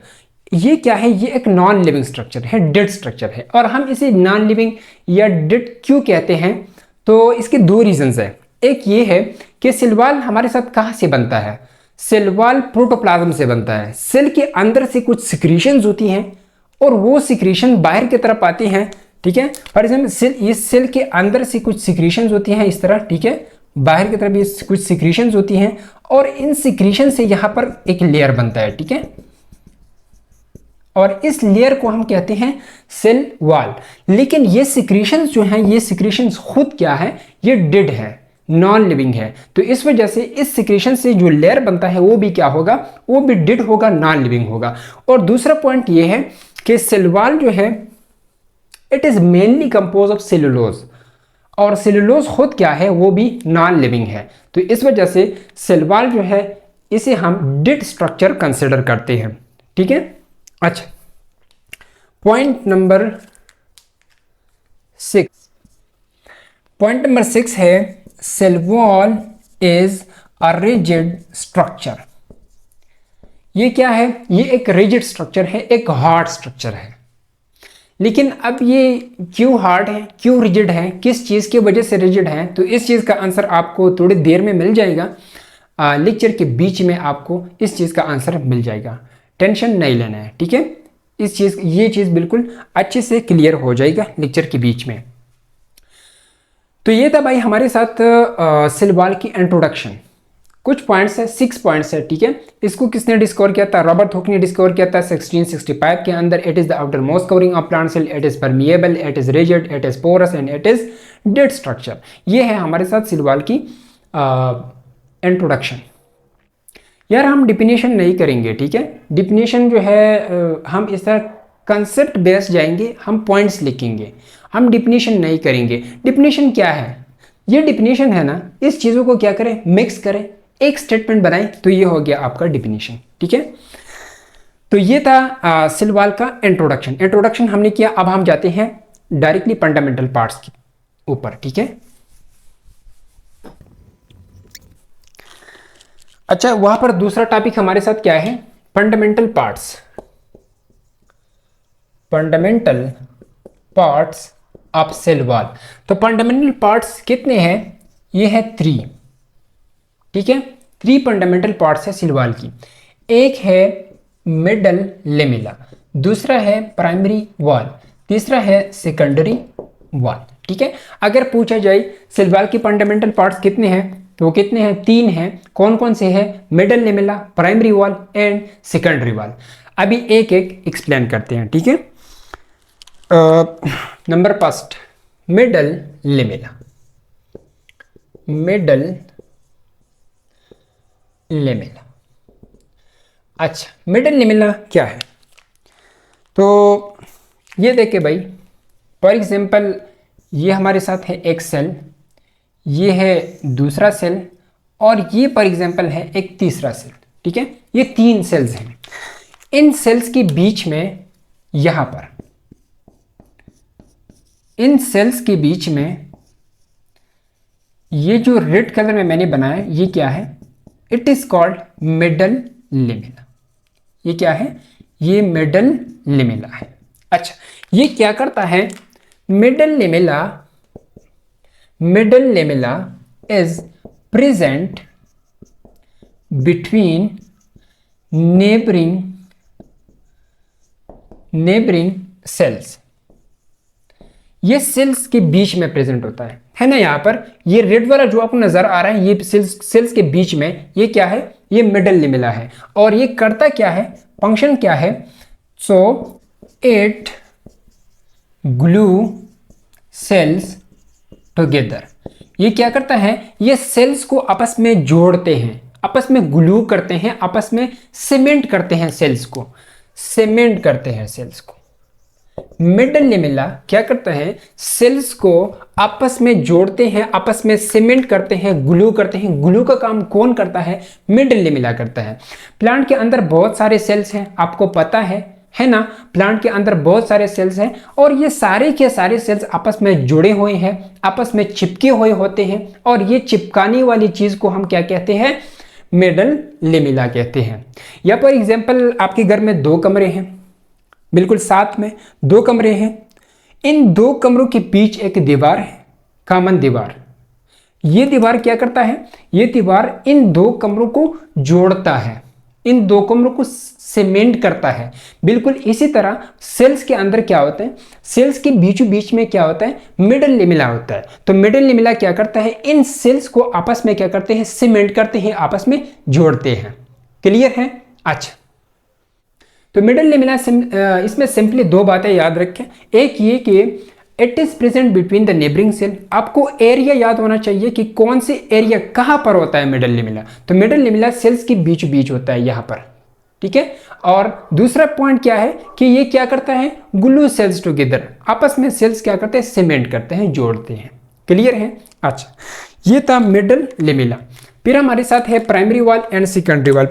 ये क्या है, ये एक नॉन लिविंग स्ट्रक्चर है, डेड स्ट्रक्चर है। और हम इसे नॉन लिविंग या डेड क्यों कहते हैं, तो इसके दो रीजंस है। एक ये है कि सेल वॉल हमारे साथ कहाँ से बनता है, सेल वॉल प्रोटोप्लाज्म से बनता है। सेल के अंदर से कुछ सिक्रीशंस होती हैं और वो सिक्रीशन बाहर की तरफ आती हैं, ठीक है। फॉर एग्जाम्पल सेल, ये सेल के अंदर से कुछ सिक्रीशंस होती हैं इस तरह, ठीक है, बाहर की तरफ ये कुछ सिक्रीशंस होती हैं और इन सिक्रीशन से यहाँ पर एक लेयर बनता है, ठीक है। और इस लेयर को हम कहते हैं सेल वॉल। लेकिन ये सिक्रीशंस जो हैं, ये सिक्रीशंस खुद क्या है, ये डेड है, नॉन लिविंग है। तो इस वजह से इस सिक्रीशन से जो लेयर बनता है वो भी क्या होगा, वो भी डेड होगा, नॉन लिविंग होगा। और दूसरा पॉइंट ये है कि सेल वॉल जो है it is mainly compose of cellulose, और सेलुलोज खुद क्या है, वो भी नॉन लिविंग है। तो इस वजह से सेल वॉल जो है इसे हम डेड स्ट्रक्चर कंसिडर करते हैं, ठीक है। अच्छा, पॉइंट नंबर 6, पॉइंट नंबर 6 है cell wall is a rigid structure. ये क्या है, ये एक रिजिड स्ट्रक्चर है, एक हार्ड स्ट्रक्चर है। लेकिन अब ये क्यों हार्ड है, क्यों रिजिड है, किस चीज़ की वजह से रिजिड है, तो इस चीज़ का आंसर आपको थोड़ी देर में मिल जाएगा। लेक्चर के बीच में आपको इस चीज़ का आंसर मिल जाएगा, टेंशन नहीं लेना है, ठीक है। इस चीज़, ये चीज़ बिल्कुल अच्छे से क्लियर हो जाएगा लेक्चर के बीच में। तो ये था भाई हमारे साथ सेल वॉल की इंट्रोडक्शन। कुछ पॉइंट्स है, 6 पॉइंट्स है, ठीक है। इसको किसने डिस्कवर किया था, रॉबर्ट हुक ने डिस्कवर किया था 1665 के अंदर। It is the outer most covering of plant cell, it is permeable, it is rigid, it is porous and it is dead structure. ये है हमारे साथ सेल वॉल की इंट्रोडक्शन। यार हम डिफिनेशन नहीं करेंगे, ठीक है। डिफिनेशन जो है हम इस तरह कंसेप्ट बेस्ड जाएंगे, हम पॉइंट्स लिखेंगे, हम डिफिनेशन नहीं करेंगे। डिफिनेशन क्या है, ये डिफिनेशन है ना, इस चीज़ों को क्या करें, मिक्स करें, एक स्टेटमेंट बनाएं, तो ये हो गया आपका डिफिनेशन, ठीक है। तो ये था सेल वॉल का इंट्रोडक्शन हमने किया। अब हम जाते हैं डायरेक्टली फंडामेंटल पार्ट्स के ऊपर, ठीक है। अच्छा, वहां पर दूसरा टॉपिक हमारे साथ क्या है, fundamental parts of cell wall. तो फंडामेंटल पार्ट्स कितने हैं, ये है 3, ठीक है। 3 फंडामेंटल पार्ट्स है सेल वॉल की। एक है मिडल लेमिला, दूसरा है प्राइमरी वॉल, तीसरा है सेकेंडरी वॉल, ठीक है। अगर पूछा जाए सेल वॉल की फंडामेंटल पार्ट्स कितने हैं, तो कितने हैं, 3 हैं। कौन कौन से हैं, middle lamella, primary wall and secondary wall. अभी एक एक एक्सप्लेन करते हैं, ठीक है। Number first, middle lamella. अच्छा, मिडल लेमिला क्या है, तो ये देखे भाई, फॉर एग्जांपल ये हमारे साथ है एक सेल, ये है दूसरा सेल, और ये फॉर एग्जांपल है एक तीसरा सेल, ठीक है। ये 3 सेल्स हैं। इन सेल्स के बीच में, यहां पर इन सेल्स के बीच में ये जो रेड कलर में मैंने बनाया, ये क्या है, it is called middle lamella. ये क्या है, ये मिडल लेमिला है। अच्छा, ये क्या करता है, middle lamella is present between neighbouring cells. ये सेल्स के बीच में प्रेजेंट होता है ना। यहाँ पर ये रेड वाला जो आपको नजर आ रहा है, ये सेल्स के बीच में, ये क्या है, ये मिडल लेमिला है। और ये करता क्या है, फंक्शन क्या है, so it glue cells together. ये क्या करता है, ये सेल्स को आपस में जोड़ते हैं, आपस में ग्लू करते हैं, आपस में सीमेंट करते हैं, सेल्स को सीमेंट करते हैं सेल्स को। मिडल लेमेला क्या करता है, सेल्स को आपस में जोड़ते हैं, आपस में सीमेंट करते हैं, ग्लू करते हैं। ग्लू का काम कौन करता है, मिडल लेमेला करता है। प्लांट के अंदर बहुत सारे सेल्स हैं, आपको पता है ना। प्लांट के अंदर बहुत सारे सेल्स हैं और ये सारे के सारे सेल्स आपस में जुड़े हुए हैं, आपस में चिपके हुए होते हैं और ये चिपकाने वाली चीज को हम क्या कहते हैं, मिडल लेमेला कहते हैं। या फॉर एग्जांपल आपके घर में 2 कमरे हैं, बिल्कुल साथ में 2 कमरे हैं। इन 2 कमरों के बीच एक दीवार है, कॉमन दीवार। ये दीवार क्या करता है, ये दीवार इन 2 कमरों को जोड़ता है, इन 2 कमरों को सीमेंट करता है। बिल्कुल इसी तरह सेल्स के अंदर क्या होता है, सेल्स के बीचों बीच में क्या होता है, मिडल लेमेला होता है। तो मिडल लेमेला क्या करता है, इन सेल्स को आपस में क्या करते हैं, सीमेंट करते हैं, आपस में जोड़ते हैं। क्लियर है। अच्छा, तो मिडल लेमेला इसमें सिंपली 2 बातें याद रखें। एक ये कि it is present between the neighbouring cell. आपको एरिया याद होना चाहिए कि कौन से एरिया कहां पर होता है मिडल लेमेला। तो मिडल लेमेला सेल्स के बीच बीच होता है यहां पर, ठीक है। और दूसरा पॉइंट क्या है कि ये क्या करता है, ग्लू सेल्स टुगेदर, आपस में सेल्स क्या करते हैं, सीमेंट करते हैं, जोड़ते हैं। क्लियर है। अच्छा, ये था मिडल लेमेला। फिर हमारे साथ है primary wall and secondary wall.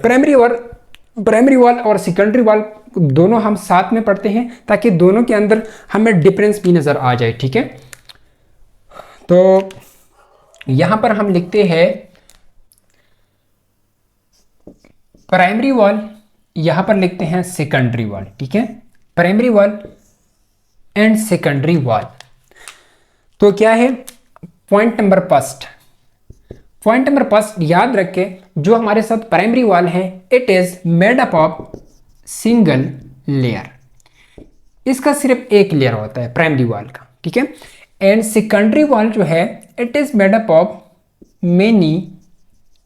Primary wall और सेकेंडरी वॉल दोनों हम साथ में पढ़ते हैं ताकि दोनों के अंदर हमें डिफरेंस भी नजर आ जाए, ठीक है। तो यहां पर हम लिखते हैं प्राइमरी वॉल, यहां पर लिखते हैं सेकेंडरी वॉल, ठीक है। Primary wall and secondary wall. तो क्या है, पॉइंट नंबर फर्स्ट याद रखें, जो हमारे साथ प्राइमरी वॉल है, it is made up of single layer. इसका सिर्फ एक लेयर होता है प्राइमरी वॉल का, ठीक है। एंड सेकेंडरी वॉल जो है, it is made up of many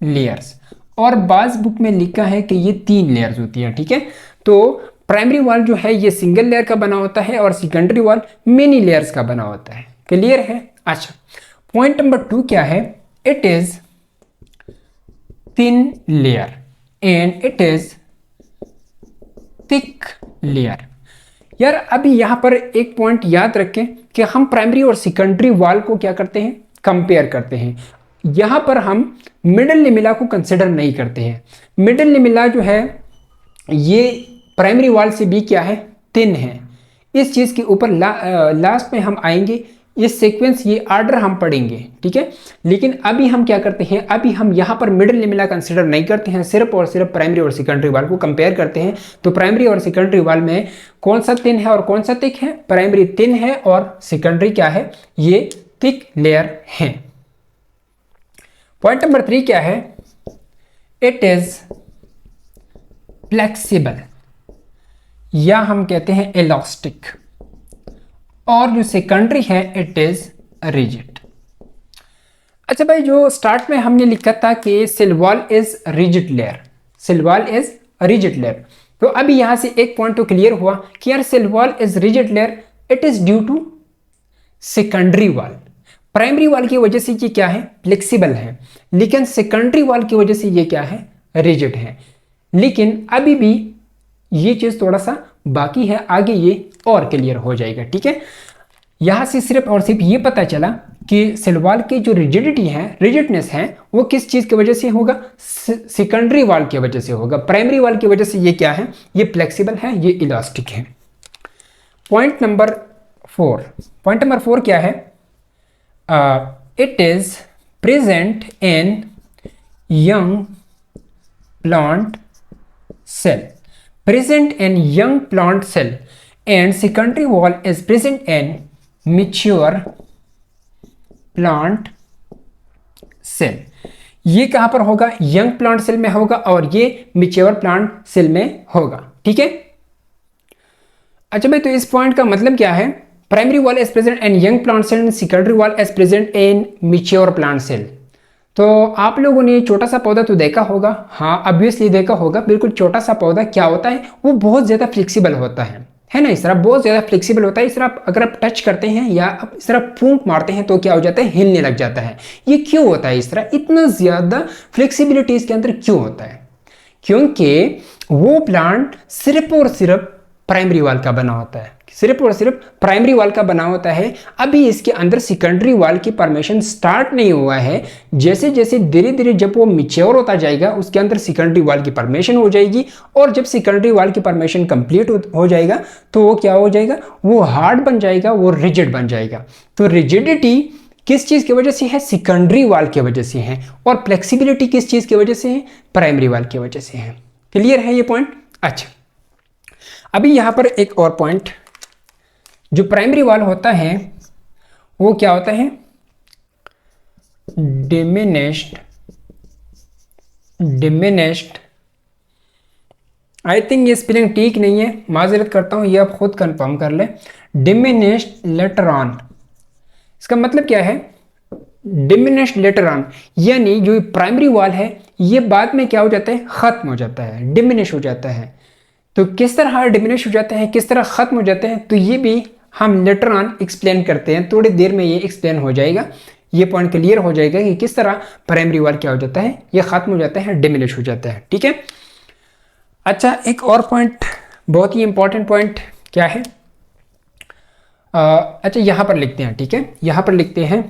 layers. और बाज बुक में लिखा है कि ये 3 लेयर्स होती है, ठीक है। तो प्राइमरी वॉल जो है ये सिंगल लेयर का बना होता है और सेकेंडरी वॉल मेनी लेयर्स का बना होता है। क्लियर है। अच्छा, पॉइंट नंबर 2 क्या है, it is thin layer and it is thick layer. यार अभी यहां पर एक पॉइंट याद रखें कि हम प्राइमरी और सेकेंडरी वॉल को क्या करते हैं, कंपेयर करते हैं। यहां पर हम मिडल लेमेला को कंसिडर नहीं करते हैं। मिडल लेमेला जो है ये प्राइमरी वॉल से भी क्या है, थिन है। इस चीज के ऊपर लास्ट में हम आएंगे, ये सीक्वेंस, ये ऑर्डर हम पढ़ेंगे, ठीक है। लेकिन अभी हम क्या करते हैं, अभी हम यहां पर मिडल लेमेला कंसिडर नहीं करते हैं, सिर्फ और सिर्फ प्राइमरी और सेकेंडरी वॉल को कंपेयर करते हैं। तो प्राइमरी और सेकेंडरी वॉल में कौन सा थिन है और कौन सा थिक है, प्राइमरी थिन है और सेकेंडरी क्या है, ये थिक लेयर है। पॉइंट नंबर 3 क्या है, इट इज फ्लेक्सिबल या हम कहते हैं इलास्टिक। और जो सेकेंडरी है, इट इज रिजिड। अच्छा भाई, जो स्टार्ट में हमने लिखा था कि cell wall is rigid layer, cell wall is rigid layer. तो अभी यहां से एक पॉइंट तो क्लियर हुआ कि यार cell wall is rigid layer, it is due to secondary wall. Primary wall की वजह से ये क्या है, फ्लेक्सिबल है, लेकिन सेकेंडरी वॉल की वजह से ये क्या है, रिजिड है। लेकिन अभी भी ये चीज थोड़ा सा बाकी है, आगे ये और क्लियर हो जाएगा, ठीक है। यहां से सिर्फ और सिर्फ ये पता चला कि सेल वॉल की जो रिजिडिटी है, रिजिडनेस है, वो किस चीज की वजह से होगा, सेकेंडरी वॉल की वजह से होगा। प्राइमरी वॉल की वजह से ये क्या है, ये फ्लेक्सिबल है, ये इलास्टिक है। पॉइंट नंबर 4 क्या है, it is present in young plant cell, present in young plant cell, and secondary wall is present in mature plant cell। ये कहां पर होगा, यंग प्लांट सेल में होगा और ये मैच्योर प्लांट सेल में होगा, ठीक है। अच्छा भाई, तो इस पॉइंट का मतलब क्या है, primary wall is present in young plant cell and secondary wall is present in mature plant cell. तो आप लोगों ने छोटा सा पौधा तो देखा होगा, हाँ ऑब्वियसली देखा होगा। बिल्कुल छोटा सा पौधा क्या होता है, वो बहुत ज़्यादा फ्लेक्सिबल होता है ना। इस तरह बहुत ज़्यादा फ्लेक्सिबल होता है। इस तरह अगर आप टच करते हैं या आप इस तरह फूंक मारते हैं तो क्या हो जाता है, हिलने लग जाता है। ये क्यों होता है, इस तरह इतना ज़्यादा फ्लेक्सिबिलिटी इसके अंदर क्यों होता है, क्योंकि वो प्लांट सिर्फ और सिर्फ प्राइमरी वॉल का बना होता है, सिर्फ और सिर्फ प्राइमरी वॉल का बना होता है। अभी इसके अंदर सेकेंडरी वॉल की फॉर्मेशन स्टार्ट नहीं हुआ है। जैसे जैसे धीरे धीरे जब वो मैच्योर होता जाएगा उसके अंदर सेकेंडरी वॉल की फॉर्मेशन हो जाएगी, और जब सेकेंडरी वॉल की फॉर्मेशन कंप्लीट हो जाएगा तो वो क्या हो जाएगा, वो हार्ड बन जाएगा, वो रिजिड बन जाएगा। तो रिजिडिटी किस चीज़ की वजह से है, सेकेंडरी वॉल की वजह से है, और फ्लेक्सिबिलिटी किस चीज़ की वजह से है, प्राइमरी वॉल की वजह से है। क्लियर है ये पॉइंट? अच्छा, अभी यहाँ पर एक और पॉइंट, जो प्राइमरी वॉल होता है वो क्या होता है, डिमिनिश्ड। आई थिंक ये स्पेलिंग ठीक नहीं है, माजरत करता हूँ, ये आप खुद कंफर्म कर ले। डिमिनिश्ड लेटर ऑन, इसका मतलब क्या है, डिमिनिश्ड लेटर ऑन, यानी जो प्राइमरी वॉल है ये बाद में क्या हो जाता है, खत्म हो जाता है, डिमिनिश हो जाता है। तो किस तरह डिमिनिश हो जाता है, किस तरह खत्म हो जाता है, तो ये भी हम लेटर ऑन एक्सप्लेन करते हैं, थोड़ी देर में ये एक्सप्लेन हो जाएगा, ये पॉइंट क्लियर हो जाएगा कि किस तरह प्राइमरी वॉल क्या हो जाता है, ये खत्म हो जाता है, डिमिनिश हो जाता है। ठीक है। अच्छा, एक और पॉइंट, बहुत ही इंपॉर्टेंट पॉइंट क्या है, अच्छा यहां पर लिखते हैं। ठीक है, यहां पर लिखते हैं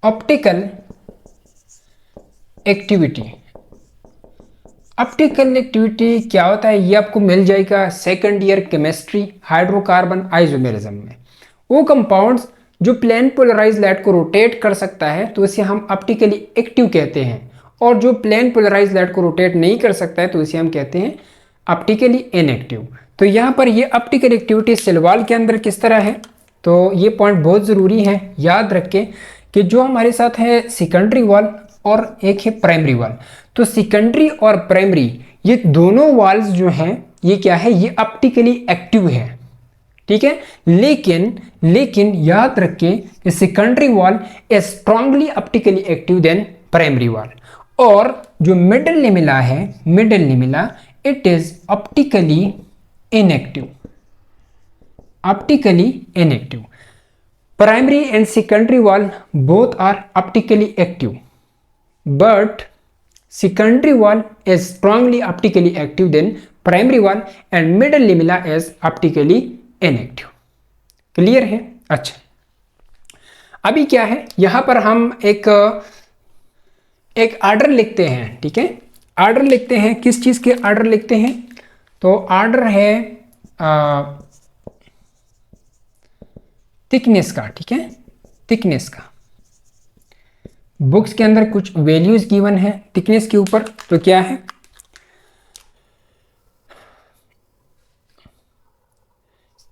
ऑप्टिकल एक्टिविटी। ऑप्टिकल एक्टिविटी क्या होता है, ये आपको मिल जाएगा second year chemistry hydrocarbon isomerism में। वो कंपाउंड्स जो प्लेन पोलराइज लाइट को रोटेट कर सकता है तो इसे हम ऑप्टिकली एक्टिव कहते हैं, और जो प्लेन पोलराइज लाइट को रोटेट नहीं कर सकता है तो इसे हम कहते हैं ऑप्टिकली इनएक्टिव। तो यहाँ पर ये ऑप्टिकल एक्टिविटी सेल वॉल के अंदर किस तरह है, तो ये पॉइंट बहुत ज़रूरी है, याद रखें कि जो हमारे साथ है सेकेंडरी वॉल और एक है प्राइमरी वॉल, तो सेकेंडरी और प्राइमरी ये दोनों वॉल्स जो हैं ये क्या है, ये ऑप्टिकली एक्टिव है। ठीक है, लेकिन याद रखें कि secondary wall is strongly optically active than primary wall, और जो मिडल लेमिला है, middle lamella it is optically inactive, optically inactive. Primary and secondary wall both are optically active, but secondary wall is strongly optically active than primary wall, and middle lamella is optically inactive. Clear है? अच्छा, अभी क्या है, यहां पर हम एक order लिखते हैं। ठीक है, आर्डर लिखते हैं, किस चीज के आर्डर लिखते हैं, तो आर्डर है थिकनेस का। ठीक है, थिकनेस का, बुक्स के अंदर कुछ वैल्यूज गिवन है थिकनेस के ऊपर, तो क्या है,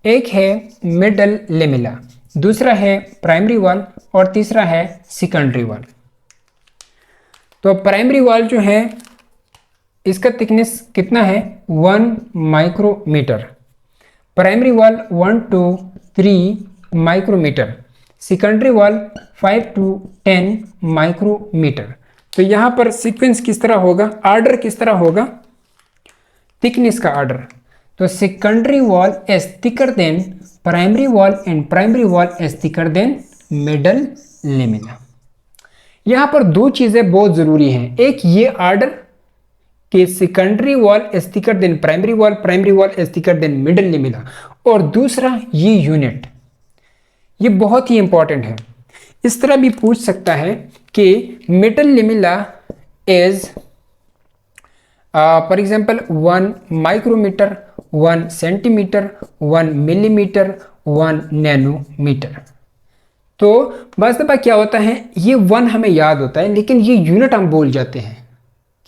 एक है मिडल लेमिला, दूसरा है प्राइमरी वॉल, और तीसरा है सेकेंडरी वॉल। तो प्राइमरी वॉल जो है इसका थिकनेस कितना है, 1 micrometre, primary wall 1 to 3 micrometre, secondary wall 5 to 10 micrometre. तो यहां पर सीक्वेंस किस तरह होगा, आर्डर किस तरह होगा, थिकनेस का आर्डर, तो secondary wall is thicker than primary wall and primary wall is thicker than middle lamina. यहां पर दो चीजें बहुत जरूरी हैं, एक ये आर्डर कि secondary wall is thicker than primary wall, primary wall is thicker than middle lamina, और दूसरा ये यूनिट, ये बहुत ही इंपॉर्टेंट है। इस तरह भी पूछ सकता है कि middle lamella is for example 1 micrometre, 1 centimetre, 1 millimetre, 1 nanometre. तो बस दफा क्या होता है, ये 1 हमें याद होता है, लेकिन ये यूनिट हम भूल जाते हैं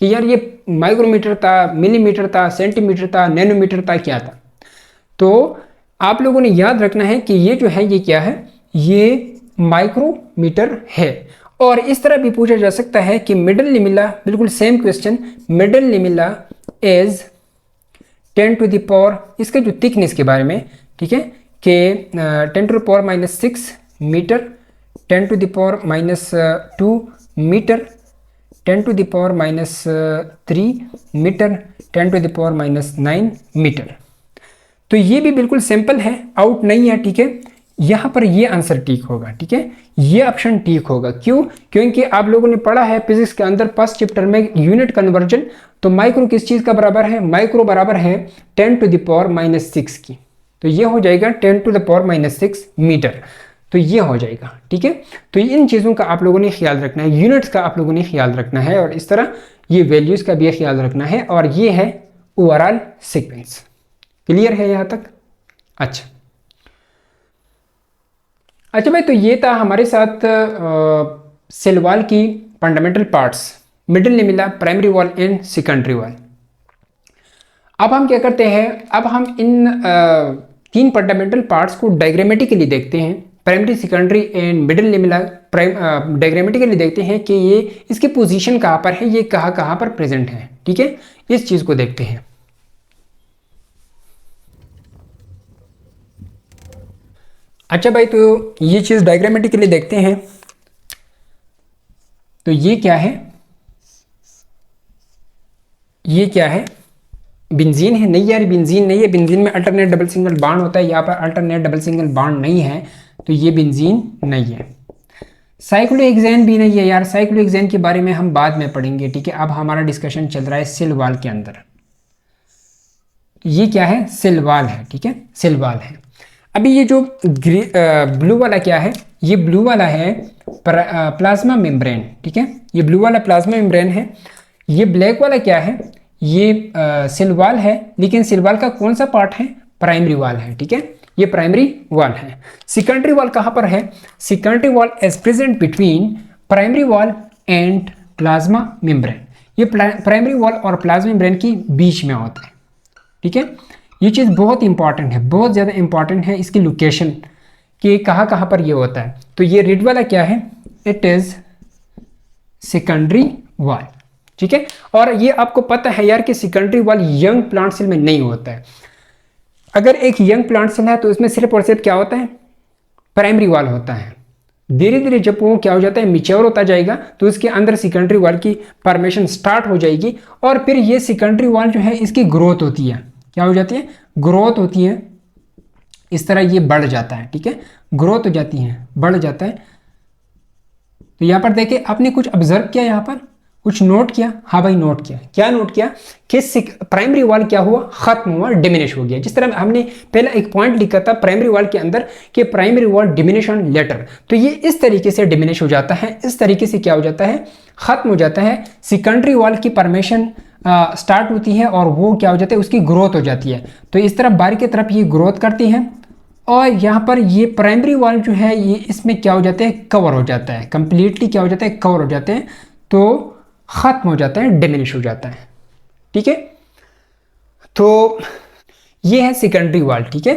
कि यार ये माइक्रोमीटर था, मिलीमीटर था, सेंटीमीटर था, नैनोमीटर था, क्या था। तो आप लोगों ने याद रखना है कि ये जो है ये क्या है, ये माइक्रोमीटर है। और इस तरह भी पूछा जा सकता है कि मिडल लेमिला, बिल्कुल same question, middle lamella is 10 to the power, इसके जो थिकनेस के बारे में, ठीक है, कि 10 to the power -6 metre, 10 to the power -2 metre, 10 to the power -3 metre, 10 to the power -9 metre. तो ये भी बिल्कुल सिंपल है, आउट नहीं है। ठीक है, यहाँ पर ये आंसर ठीक होगा, ठीक है, ये ऑप्शन ठीक होगा। क्यों? क्योंकि आप लोगों ने पढ़ा है फिजिक्स के अंदर फर्स्ट चैप्टर में यूनिट कन्वर्जन, तो माइक्रो किस चीज़ का बराबर है? माइक्रो बराबर है 10⁻⁻6 की, तो ये हो जाएगा 10⁻⁻6 मीटर, तो ये हो जाएगा, ठीक है। तो इन चीज़ों का आप लोगों ने ख्याल रखना है, यूनिट्स का आप लोगों ने ख्याल रखना है, और इस तरह ये वैल्यूज़ का भी ख्याल रखना है, और ये है ओवरऑल सीक्वेंस। क्लियर है यहाँ तक? अच्छा भाई, तो ये था हमारे साथ सेल वॉल की fundamental parts, middle lamella, primary wall and secondary wall. अब हम क्या करते हैं, अब हम इन तीन फंडामेंटल पार्ट्स को डायग्रामेटिकली देखते हैं, primary, secondary and middle lamella diagrammatically देखते हैं कि ये इसकी पोजीशन कहाँ पर है, ये कहाँ कहाँ पर प्रेजेंट है, ठीक है, इस चीज़ को देखते हैं। अच्छा भाई, तो ये चीज़ डायग्रामेटिकली देखते हैं, तो ये क्या है, ये क्या है? बेंजीन है? नहीं यार, बेंजीन नहीं है, बेंजीन में अल्टरनेट डबल सिंगल बॉन्ड होता है, यहाँ पर अल्टरनेट डबल सिंगल बॉन्ड नहीं है, तो ये बेंजीन नहीं है। साइक्लोहेक्सेन भी नहीं है यार, साइक्लोहेक्सेन के बारे में हम बाद में पढ़ेंगे, ठीक है। अब हमारा डिस्कशन चल रहा है सेल वॉल के अंदर। ये क्या है? सेल वॉल है, ठीक है, सेल वॉल है। अभी ये जो ब्लू वाला क्या है? ये ब्लू वाला है प्लाज्मा मेम्ब्रेन, ठीक है, ये ब्लू वाला प्लाज्मा मेम्ब्रेन है। ये ब्लैक वाला क्या है? ये सेल वॉल है, लेकिन सेल वॉल का कौन सा पार्ट है? प्राइमरी वॉल है, ठीक है, ये प्राइमरी वॉल है। सेकेंडरी वॉल कहाँ पर है? Secondary wall is present between primary wall and plasma membrane. ये प्राइमरी वॉल और प्लाज्मा मेम्ब्रेन के बीच में होता है, ठीक है। ये चीज़ बहुत इंपॉर्टेंट है, बहुत ज़्यादा इंपॉर्टेंट है इसकी लोकेशन, कि कहाँ कहाँ पर ये होता है। तो ये रेड वाला क्या है? इट इज़ सेकेंडरी वॉल, ठीक है। और ये आपको पता है यार कि secondary wall young plant cell में नहीं होता है। अगर एक यंग प्लांट सेल है तो इसमें सिर्फ और सिर्फ क्या होता है? प्राइमरी वॉल होता है। धीरे धीरे जब वो क्या हो जाता है, मिच्योर होता जाएगा, तो इसके अंदर सेकेंडरी वॉल की फॉर्मेशन स्टार्ट हो जाएगी, और फिर ये सेकेंडरी वॉल जो है इसकी ग्रोथ होती है, क्या हो जाती है? ग्रोथ होती है, इस तरह ये बढ़ जाता है, ठीक है, ग्रोथ हो जाती है, बढ़ जाता है। तो यहाँ पर देखिए, आपने कुछ ऑब्जर्व किया, यहाँ पर कुछ नोट किया? हाँ भाई, नोट किया। क्या नोट किया? कि प्राइमरी वॉल क्या हुआ? खत्म हुआ, डिमिनिश हो गया। जिस तरह हमने पहला एक पॉइंट लिखा था प्राइमरी वॉल के अंदर कि primary wall diminish on later, तो ये इस तरीके से डिमिनिश हो जाता है, इस तरीके से क्या हो जाता है? खत्म हो जाता है। सेकेंडरी वॉल की फॉर्मेशन स्टार्ट होती है, और वो क्या हो जाता है? उसकी ग्रोथ हो जाती है। तो इस तरफ बाहर की तरफ ये ग्रोथ करती है, और यहाँ पर ये प्राइमरी वॉल जो है ये इसमें क्या हो जाता है? कवर हो जाता है, कंप्लीटली क्या हो जाता है? कवर हो जाते हैं, तो खत्म हो जाता है, डिमिनिश हो जाता है, ठीक है। तो ये है सेकेंडरी वॉल, ठीक है।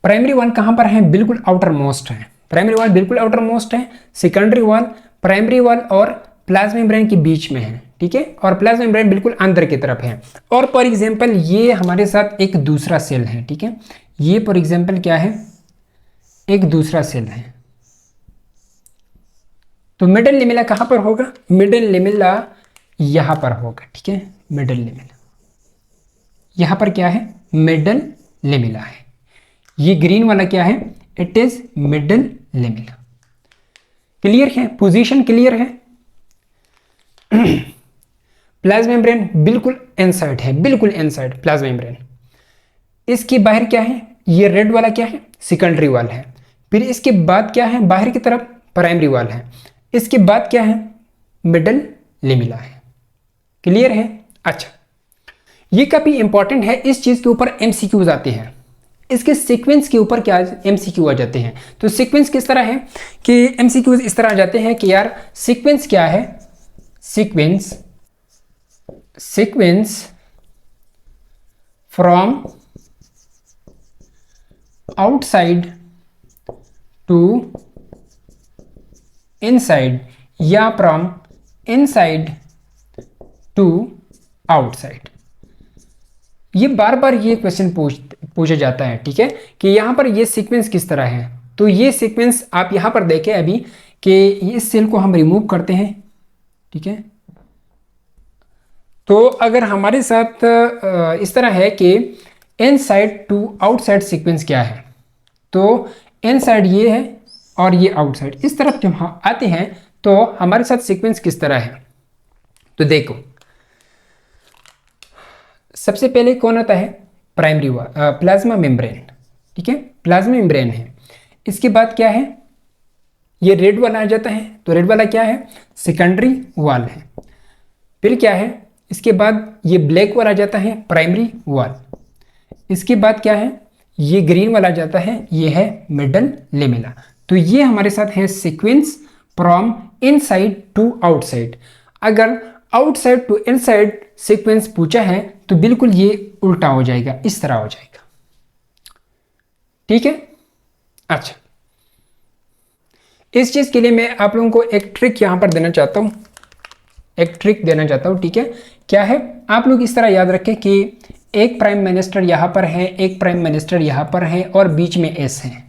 प्राइमरी वॉल कहाँ पर है? बिल्कुल आउटर मोस्ट है, प्राइमरी वॉल बिल्कुल आउटर मोस्ट है। सेकेंडरी वॉल प्राइमरी वॉल और प्लाज्मा मेम्ब्रेन के बीच में है, ठीक है, और प्लाज्मा मेम्ब्रेन बिल्कुल अंदर की तरफ है। और फॉर एग्जांपल ये हमारे साथ एक दूसरा सेल है, ठीक है, ये फॉर एग्जांपल क्या है? एक दूसरा सेल है। तो मिडिल लेमिला कहाँ पर होगा? मिडिल लेमिला यहाँ पर होगा, ठीक है, मिडिल लेमिला यहाँ पर क्या है? मिडिल लेमिला है। ये ग्रीन वाला क्या है? It is middle lamella. Clear है? पोजीशन क्लियर है? प्लाज्मा मेम्ब्रेन बिल्कुल इनसाइड है, बिल्कुल इनसाइड प्लाज्मा मेम्ब्रेन। इसके बाहर क्या है? ये रेड वाला क्या है? सेकेंडरी वॉल है। फिर इसके बाद क्या है? बाहर की तरफ प्राइमरी वॉल है। इसके बाद क्या है? मिडिल लेमिला है। क्लियर है? अच्छा, ये काफी इंपॉर्टेंट है, इस चीज के ऊपर एमसीक्यूज आते हैं, इसके सीक्वेंस के ऊपर क्या एमसीक्यू आ जाते हैं। तो सीक्वेंस किस तरह है कि एमसीक्यूज इस तरह आ जाते हैं कि यार सीक्वेंस क्या है? Sequence from outside to inside, या फ्रॉम इनसाइड टू आउटसाइड। ये बार बार ये क्वेश्चन पूछा जाता है, ठीक है, कि यहां पर ये सीक्वेंस किस तरह है। तो ये सीक्वेंस आप यहां पर देखें अभी कि इस सेल को हम रिमूव करते हैं, ठीक है। तो अगर हमारे साथ इस तरह है कि इनसाइड टू आउटसाइड सीक्वेंस क्या है, तो इनसाइड ये है और ये आउटसाइड। इस तरफ जब हम आते हैं तो हमारे साथ सीक्वेंस किस तरह है, तो देखो सबसे पहले कौन आता है, प्राइमरी प्लाज्मा मेम्ब्रेन, ठीक है, प्लाज्मा मेम्ब्रेन है। इसके बाद क्या है, ये रेड वाला आ जाता है, तो रेड वाला क्या है, सेकेंडरी वॉल है। फिर क्या है, इसके बाद ये ब्लैक वाला आ जाता है, प्राइमरी वॉल। इसके बाद क्या है, ये ग्रीन वाला आ जाता है, ये है मिडल लेमेला। तो ये हमारे साथ है sequence from inside to outside. अगर आउटसाइड टू इनसाइड सीक्वेंस पूछा है तो बिल्कुल ये उल्टा हो जाएगा, इस तरह हो जाएगा, ठीक है। अच्छा, इस चीज के लिए मैं आप लोगों को एक ट्रिक यहां पर देना चाहता हूं, एक ट्रिक देना चाहता हूं, ठीक है। क्या है, आप लोग इस तरह याद रखें कि एक प्राइम मिनिस्टर यहां पर है, एक प्राइम मिनिस्टर यहां पर है और बीच में एस है।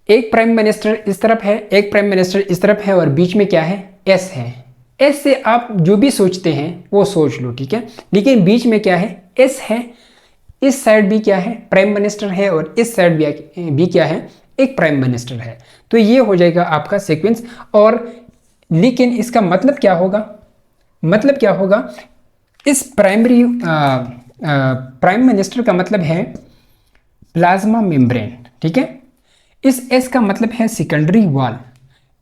एक प्राइम मिनिस्टर इस तरफ है, एक प्राइम मिनिस्टर इस तरफ है और बीच में क्या है, एस है। एस से आप जो भी सोचते हैं वो सोच लो, ठीक है, लेकिन बीच में क्या है, एस है। इस साइड भी क्या है, प्राइम मिनिस्टर है और इस साइड भी क्या है, एक प्राइम मिनिस्टर है। तो ये हो जाएगा आपका सीक्वेंस। और लेकिन इसका मतलब क्या होगा, मतलब क्या होगा, इस प्राइम मिनिस्टर का मतलब है प्लाज्मा मेम्ब्रेन, ठीक है। इस एस का मतलब है सेकेंडरी वॉल।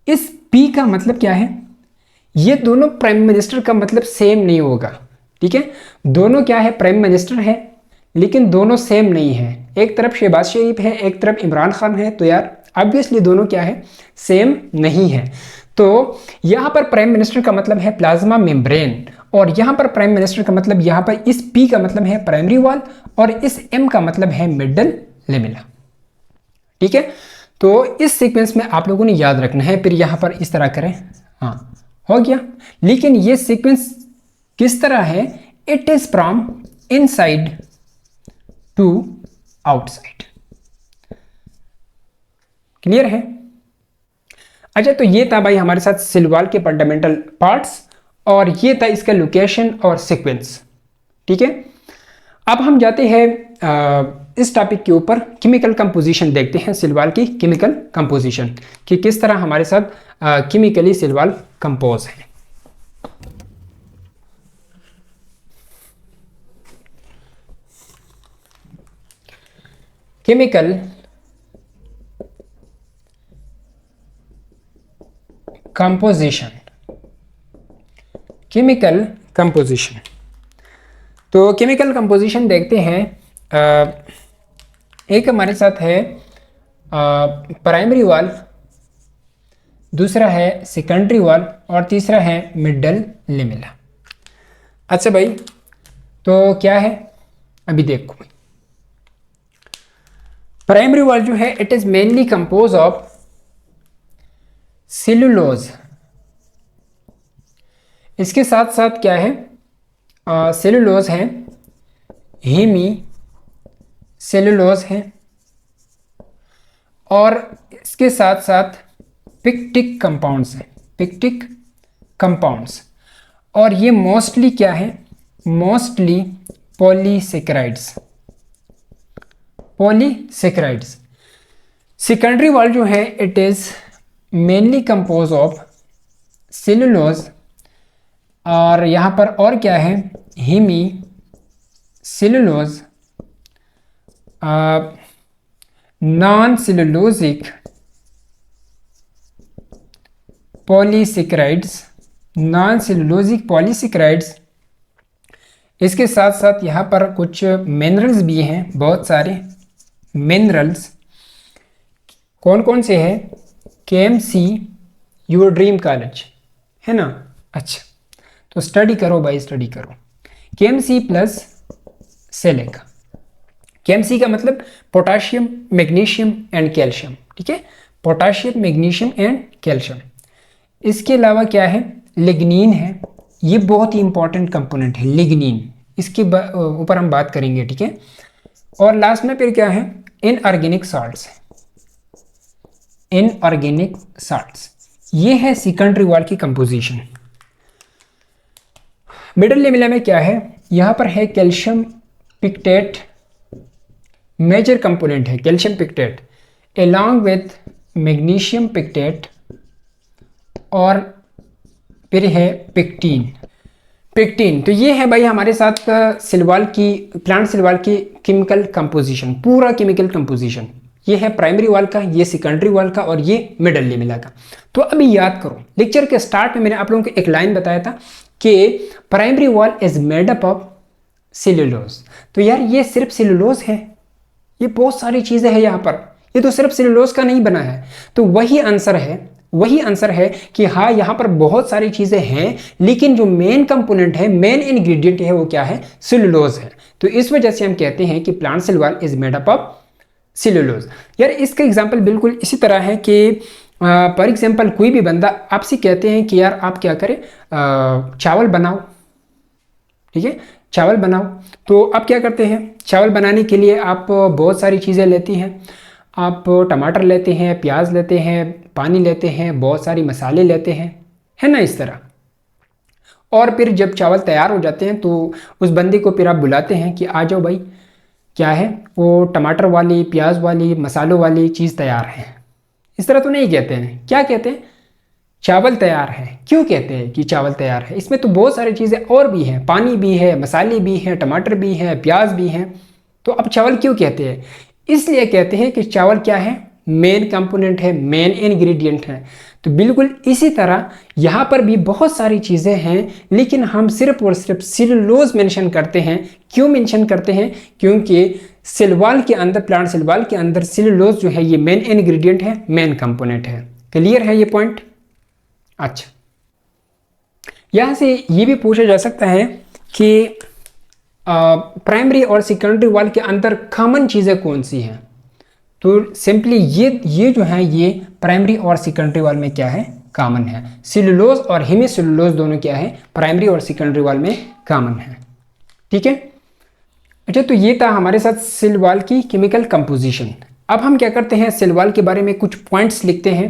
इस पी का मतलब क्या है, ये दोनों प्राइम मिनिस्टर का मतलब सेम नहीं होगा, ठीक है। दोनों क्या है, प्राइम मिनिस्टर है लेकिन दोनों सेम नहीं है। एक तरफ शहबाज शरीफ है, एक तरफ इमरान खान है, तो यार ऑब्वियसली दोनों क्या है, सेम नहीं है। तो यहां पर प्राइम मिनिस्टर का मतलब है प्लाज्मा मेम्ब्रेन और यहां पर प्राइम मिनिस्टर का मतलब, यहां पर इस पी का मतलब है प्राइमरी वॉल और इस एम का मतलब है मिडल लेमेला, ठीक है। तो इस सीक्वेंस में आप लोगों ने याद रखना है। फिर यहां पर इस तरह करें, हाँ हो गया। लेकिन ये सीक्वेंस किस तरह है, it is from inside to outside, clear है। अच्छा, तो ये था भाई हमारे साथ सेल वॉल के फंडामेंटल पार्ट्स और ये था इसका लोकेशन और सीक्वेंस, ठीक है। अब हम जाते हैं इस टॉपिक के ऊपर, केमिकल कंपोजिशन देखते हैं, सेल वॉल की केमिकल कंपोजिशन कि किस तरह हमारे साथ केमिकली सेल वॉल कंपोज है। केमिकल कंपोजिशन, केमिकल कंपोजिशन, तो केमिकल कंपोजिशन देखते हैं। एक हमारे साथ है प्राइमरी वॉल, दूसरा है सेकेंडरी वॉल और तीसरा है मिडल लेमेला। अच्छा भाई, तो क्या है, अभी देखो भाई, प्राइमरी वॉल जो है it is mainly compose of cellulose. इसके साथ साथ क्या है, सेलुलोज है, हेमी सेलुलोज है और इसके साथ साथ पिक्टिक कंपाउंड्स हैं, पिक्टिक कंपाउंड्स। और ये मोस्टली क्या है, mostly polysaccharides, polysaccharides. Secondary wall जो है it is mainly compose of cellulose और यहाँ पर और क्या है, hemicellulose, non cellulosic polysaccharides, non cellulosic polysaccharides. इसके साथ साथ यहाँ पर कुछ मिनरल्स भी हैं, बहुत सारे मिनरल्स। कौन कौन से हैं, KMC योर ड्रीम कॉलेज है ना। अच्छा, तो स्टडी करो भाई, स्टडी करो। KMC प्लस सेलेक, KMC का मतलब पोटाशियम, मैग्नीशियम एंड कैल्शियम, ठीक है, पोटाशियम, मैग्नीशियम एंड कैल्शियम। इसके अलावा क्या है, लिग्निन है, ये बहुत ही इंपॉर्टेंट कंपोनेंट है लिग्निन, इसके ऊपर हम बात करेंगे, ठीक है। और लास्ट में फिर क्या है, इनऑर्गेनिक साल्ट्स, इनऑर्गेनिक साल्ट्स। ये है सेकेंडरी वॉल की कंपोजिशन। मिडल लेमेला में क्या है, यहाँ पर है कैल्शियम पिक्टेट, मेजर कंपोनेंट है कैल्शियम पिक्टेट। along with मैग्नीशियम पिक्टेट और फिर है पिक्टीन। पिक्टीन तो ये है भाई हमारे साथ सिल्वाल की, प्लांट सिल्वाल की केमिकल कंपोजिशन, पूरा केमिकल कंपोजिशन। ये है प्राइमरी वाल का, ये सेकेंडरी वाल का और ये मिडल लेमिला का। तो अभी याद करो, लेक्चर के स्टार्ट में मैंने आप लोगों को एक लाइन बताया था कि प्राइमरी वाल is made up of cellulose. तो यार ये सिर्फ सेल्यूलोज है, ये बहुत सारी चीजें हैं यहाँ पर, ये तो सिर्फ सेल्यूलोज का नहीं बना है। तो वही आंसर है कि हाँ यहाँ पर बहुत सारी चीजें हैं, लेकिन जो मेन कंपोनेंट है, मेन इंग्रेडिएंट है, वो क्या है? सेल्यूलोज है। तो इस वजह से हम कहते हैं कि plant cell wall is made up of cellulose. यार इसका एग्जांपल बिल्कुल इसी तरह है कि फॉर एग्जांपल कोई भी बंदा आपसे कहते हैं कि यार आप क्या करें, चावल बनाओ, ठीक है, चावल बनाओ। तो आप क्या करते हैं? चावल बनाने के लिए आप बहुत सारी चीज़ें लेती हैं, आप टमाटर लेते हैं, प्याज लेते हैं, पानी लेते हैं, बहुत सारी मसाले लेते हैं, है ना, इस तरह। और फिर जब चावल तैयार हो जाते हैं तो उस बंदे को फिर आप बुलाते हैं कि आ जाओ भाई, क्या है वो टमाटर वाली, प्याज वाली, मसालों वाली चीज़ तैयार है। इस तरह तो नहीं कहते हैं, क्या कहते हैं? चावल तैयार है। क्यों कहते हैं कि चावल तैयार है? इसमें तो बहुत सारी चीज़ें और भी हैं, पानी भी है, मसाले भी हैं, टमाटर भी हैं, प्याज भी हैं। तो अब चावल क्यों कहते हैं? इसलिए कहते हैं कि चावल क्या है? मेन कंपोनेंट है, मेन इंग्रेडिएंट है। तो बिल्कुल इसी तरह यहाँ पर भी बहुत सारी चीज़ें हैं, लेकिन हम सिर्फ और सिर्फ सेल्यूलोज मेंशन करते हैं। क्यों मेंशन करते हैं? क्योंकि सेलवाल के अंदर, प्लांट सेलवाल के अंदर सेल्यूलोज जो है ये मेन इंग्रेडिएंट है, मेन कंपोनेंट है। क्लियर है ये पॉइंट? अच्छा, यहाँ से ये भी पूछा जा सकता है कि प्राइमरी और सेकेंडरी वाल के अंदर कॉमन चीज़ें कौन सी हैं? तो सिंपली ये जो है ये प्राइमरी और सेकेंडरी वाल में क्या है? कॉमन है। सेल्यूलोज और हेमीसेल्यूलोज दोनों क्या है? प्राइमरी और सेकेंडरी वाल में कॉमन है, ठीक है। अच्छा, तो ये था हमारे साथ सेल वॉल की केमिकल कंपोजिशन। अब हम क्या करते हैं, सेल वॉल के बारे में कुछ पॉइंट्स लिखते हैं,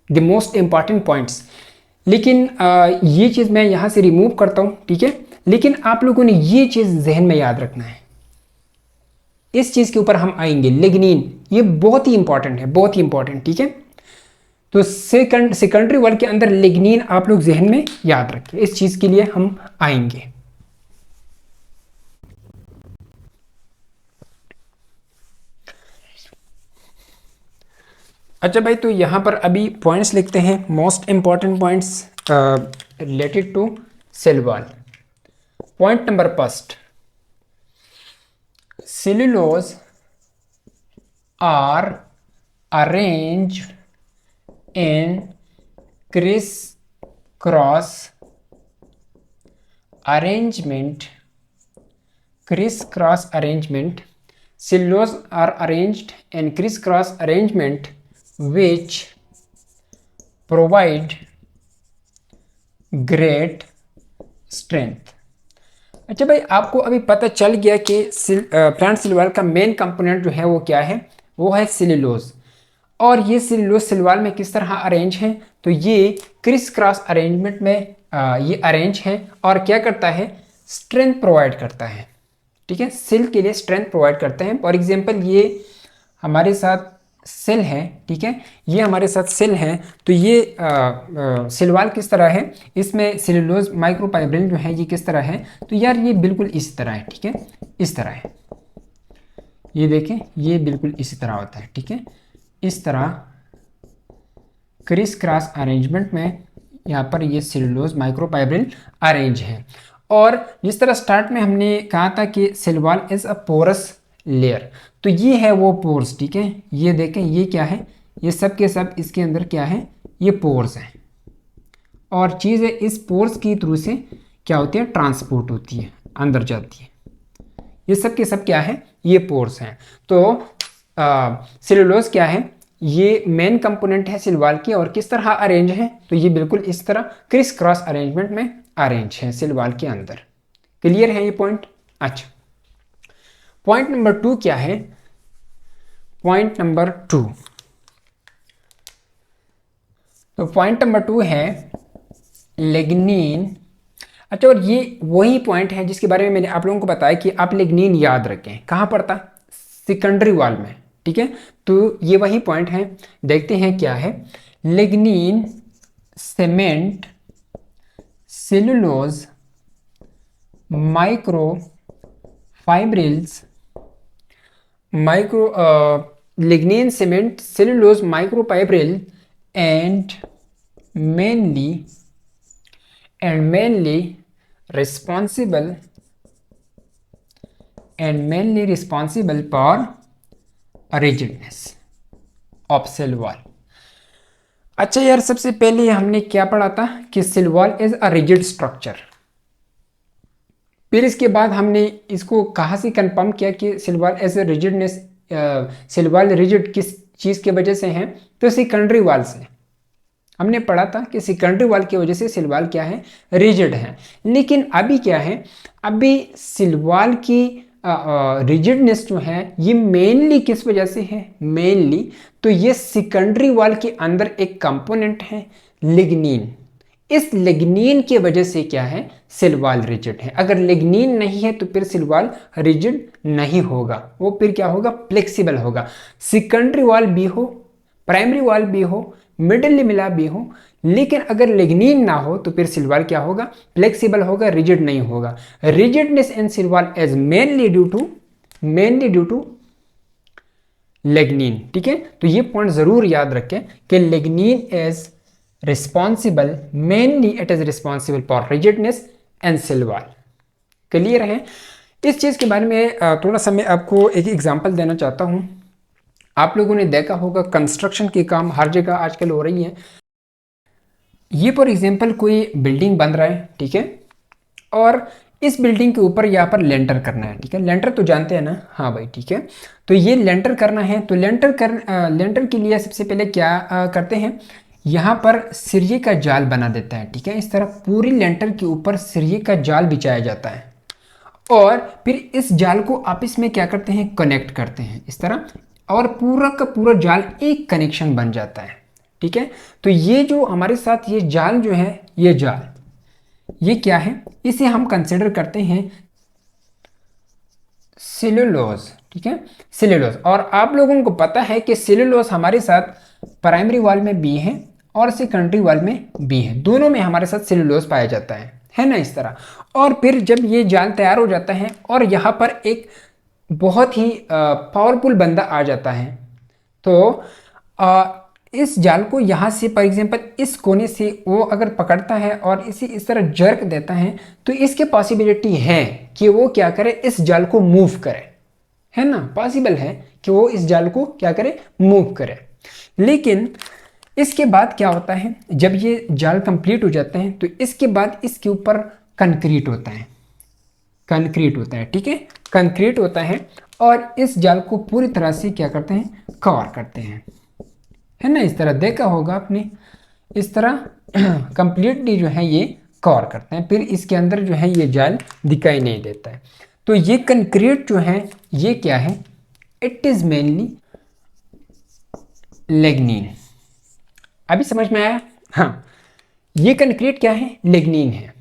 द मोस्ट इंपॉर्टेंट पॉइंट्स। लेकिन ये चीज़ मैं यहाँ से रिमूव करता हूँ, ठीक है। लेकिन आप लोगों ने ये चीज़ जहन में याद रखना है, इस चीज़ के ऊपर हम आएंगे। लिग्निन ये बहुत ही इंपॉर्टेंट है, बहुत ही इंपॉर्टेंट, ठीक है। तो सेकेंडरी वाल के अंदर लिग्निन आप लोग जहन में याद रखें, इस चीज़ के लिए हम आएंगे। अच्छा भाई, तो यहाँ पर अभी पॉइंट्स लिखते हैं, most important points related to cell wall. Point number first, cellulose are arranged in criss-cross arrangement. Criss-cross arrangement. Cellulose are arranged in criss-cross arrangement which provide great strength. अच्छा भाई, आपको अभी पता चल गया कि प्लांट सेल वॉल का main component जो है वो क्या है? वो है सेल्यूलोज। और ये सेल्यूलोज सेल वॉल में किस तरह अरेंज है? तो ये क्रिस क्रॉस अरेंजमेंट में ये अरेंज है और क्या करता है? स्ट्रेंथ प्रोवाइड करता है, ठीक है। सेल के लिए स्ट्रेंथ प्रोवाइड करते हैं। फॉर एग्जांपल ये हमारे साथ सेल है, ठीक है, ये हमारे साथ सेल है। तो ये सेल वॉल किस तरह है? इसमें सेल्यूलोज माइक्रोफाइब्रिल जो है ये किस तरह है? तो यार ये बिल्कुल इस तरह है, ठीक है, इस तरह है। ये देखें, ये बिल्कुल इसी तरह होता है, ठीक है, इस तरह क्रिस क्रॉस अरेंजमेंट में यहाँ पर ये सेल्यूलोज माइक्रोफाइब्रिल अरेंज है। और जिस तरह स्टार्ट में हमने कहा था कि cell wall is a porous layer, तो ये है वो पोर्स, ठीक है। ये देखें, ये क्या है? ये सब के सब इसके अंदर क्या है? ये पोर्स है। और चीज़ें इस पोर्स की थ्रू से क्या होती है? ट्रांसपोर्ट होती है, अंदर जाती है। ये सब के सब क्या है? ये पोर्स हैं। तो सेल्यूलोज क्या है? ये मेन कंपोनेंट है सेल वॉल की। और किस तरह अरेंज है? तो ये बिल्कुल इस तरह क्रिस क्रॉस अरेंजमेंट में अरेंज है सेल वॉल के अंदर। क्लियर है ये पॉइंट? अच्छा, पॉइंट नंबर 2 क्या है? पॉइंट नंबर 2, तो पॉइंट नंबर 2 है लिग्निन। अच्छा, और ये वही पॉइंट है जिसके बारे में मैंने आप लोगों को बताया कि आप लिग्निन याद रखें। कहाँ पड़ता? सेकेंडरी वाल में, ठीक है, तो ये वही पॉइंट है। देखते हैं क्या है। Lignin, cement, cellulose, micro fibrils, lignin, cement, cellulose, microfibril, and mainly responsible for rigidness of cell wall। अच्छा यार, सबसे पहले हमने क्या पढ़ा था कि cell wall is a rigid structure. फिर इसके बाद हमने इसको कहाँ से कंफर्म किया कि cell wall as a rigidness, cell wall rigid किस चीज़ की वजह से है, तो सेकेंडरी वॉल से। हमने पढ़ा था कि सेकेंडरी वॉल की वजह से सेल वॉल क्या है, रिजिड है। लेकिन अभी क्या है, अभी सेल वॉल की रिजिडनेस जो है ये मेनली किस वजह से है, मेनली तो ये सेकेंडरी वॉल के अंदर एक कंपोनेंट है लिग्निन। इस लिग्निन की वजह से क्या है, सेल वॉल रिजिड है। अगर लिग्निन नहीं है तो फिर सेल वॉल रिजिड नहीं होगा, वो फिर क्या होगा, फ्लेक्सिबल होगा। सेकेंडरी वॉल भी हो, प्राइमरी वॉल भी हो, मिडिल लिमिला भी हो, लेकिन अगर लिग्निन ना हो तो फिर सेल वॉल क्या होगा, फ्लेक्सिबल होगा, रिजिड नहीं होगा। Rigidness in cell wall is mainly due to lignin. ठीक है, तो ये पॉइंट जरूर याद रखें कि lignin is responsible, mainly it is responsible for rigidness and cell wall. Clear है। इस चीज के बारे में थोड़ा सा मैं आपको एक एग्जांपल देना चाहता हूं। आप लोगों ने देखा होगा कंस्ट्रक्शन के काम हर जगह आजकल हो रही है। ये फॉर एग्जांपल कोई बिल्डिंग बन रहा है, ठीक है, और इस बिल्डिंग के ऊपर यहाँ पर लेंटर करना है। ठीक है, लेंटर तो जानते हैं ना, हाँ भाई, ठीक है। तो ये लेंटर करना है, तो लेंटर के लिए सबसे पहले क्या करते हैं, यहाँ पर सिरिये का जाल बना देता है। ठीक है, इस तरह पूरी लेंटर के ऊपर सिरिये का जाल बिछाया जाता है और फिर इस जाल को आपस में क्या करते हैं, कनेक्ट करते हैं इस तरह, और पूरा का पूरा जाल एक कनेक्शन बन जाता है। ठीक है, तो ये जो हमारे साथ ये जाल जो है, ये जाल, ये क्या है, इसे हम कंसिडर करते हैं सेलुलोज। ठीक है, सेलुलोज। और आप लोगों को पता है कि सेलुलोज हमारे साथ प्राइमरी वॉल में भी है और सेकेंडरी वॉल में भी है, दोनों में हमारे साथ सेलुलोज पाया जाता है ना, इस तरह। और फिर जब ये जाल तैयार हो जाता है और यहाँ पर एक बहुत ही पावरफुल बंदा आ जाता है, तो इस जाल को यहाँ से फॉर एग्जांपल इस कोने से वो अगर पकड़ता है और इसे इस तरह जर्क देता है, तो इसके पॉसिबिलिटी है कि वो क्या करे, इस जाल को मूव करे, है ना, पॉसिबल है कि वो इस जाल को क्या करे, मूव करे। लेकिन इसके बाद क्या होता है, जब ये जाल कंप्लीट हो जाते हैं तो इसके बाद इसके ऊपर कंक्रीट होता है, ठीक है, कंक्रीट होता है और इस जाल को पूरी तरह से क्या करते हैं, कवर करते हैं, है ना, इस तरह देखा होगा आपने, इस तरह कंप्लीटली जो है ये कवर करते हैं, फिर इसके अंदर जो है ये जाल दिखाई नहीं देता है। तो ये कंक्रीट जो है ये क्या है, इट इज मेनली लिग्निन। अभी समझ में आया, हाँ, ये कंक्रीट क्या है, लिग्निन है।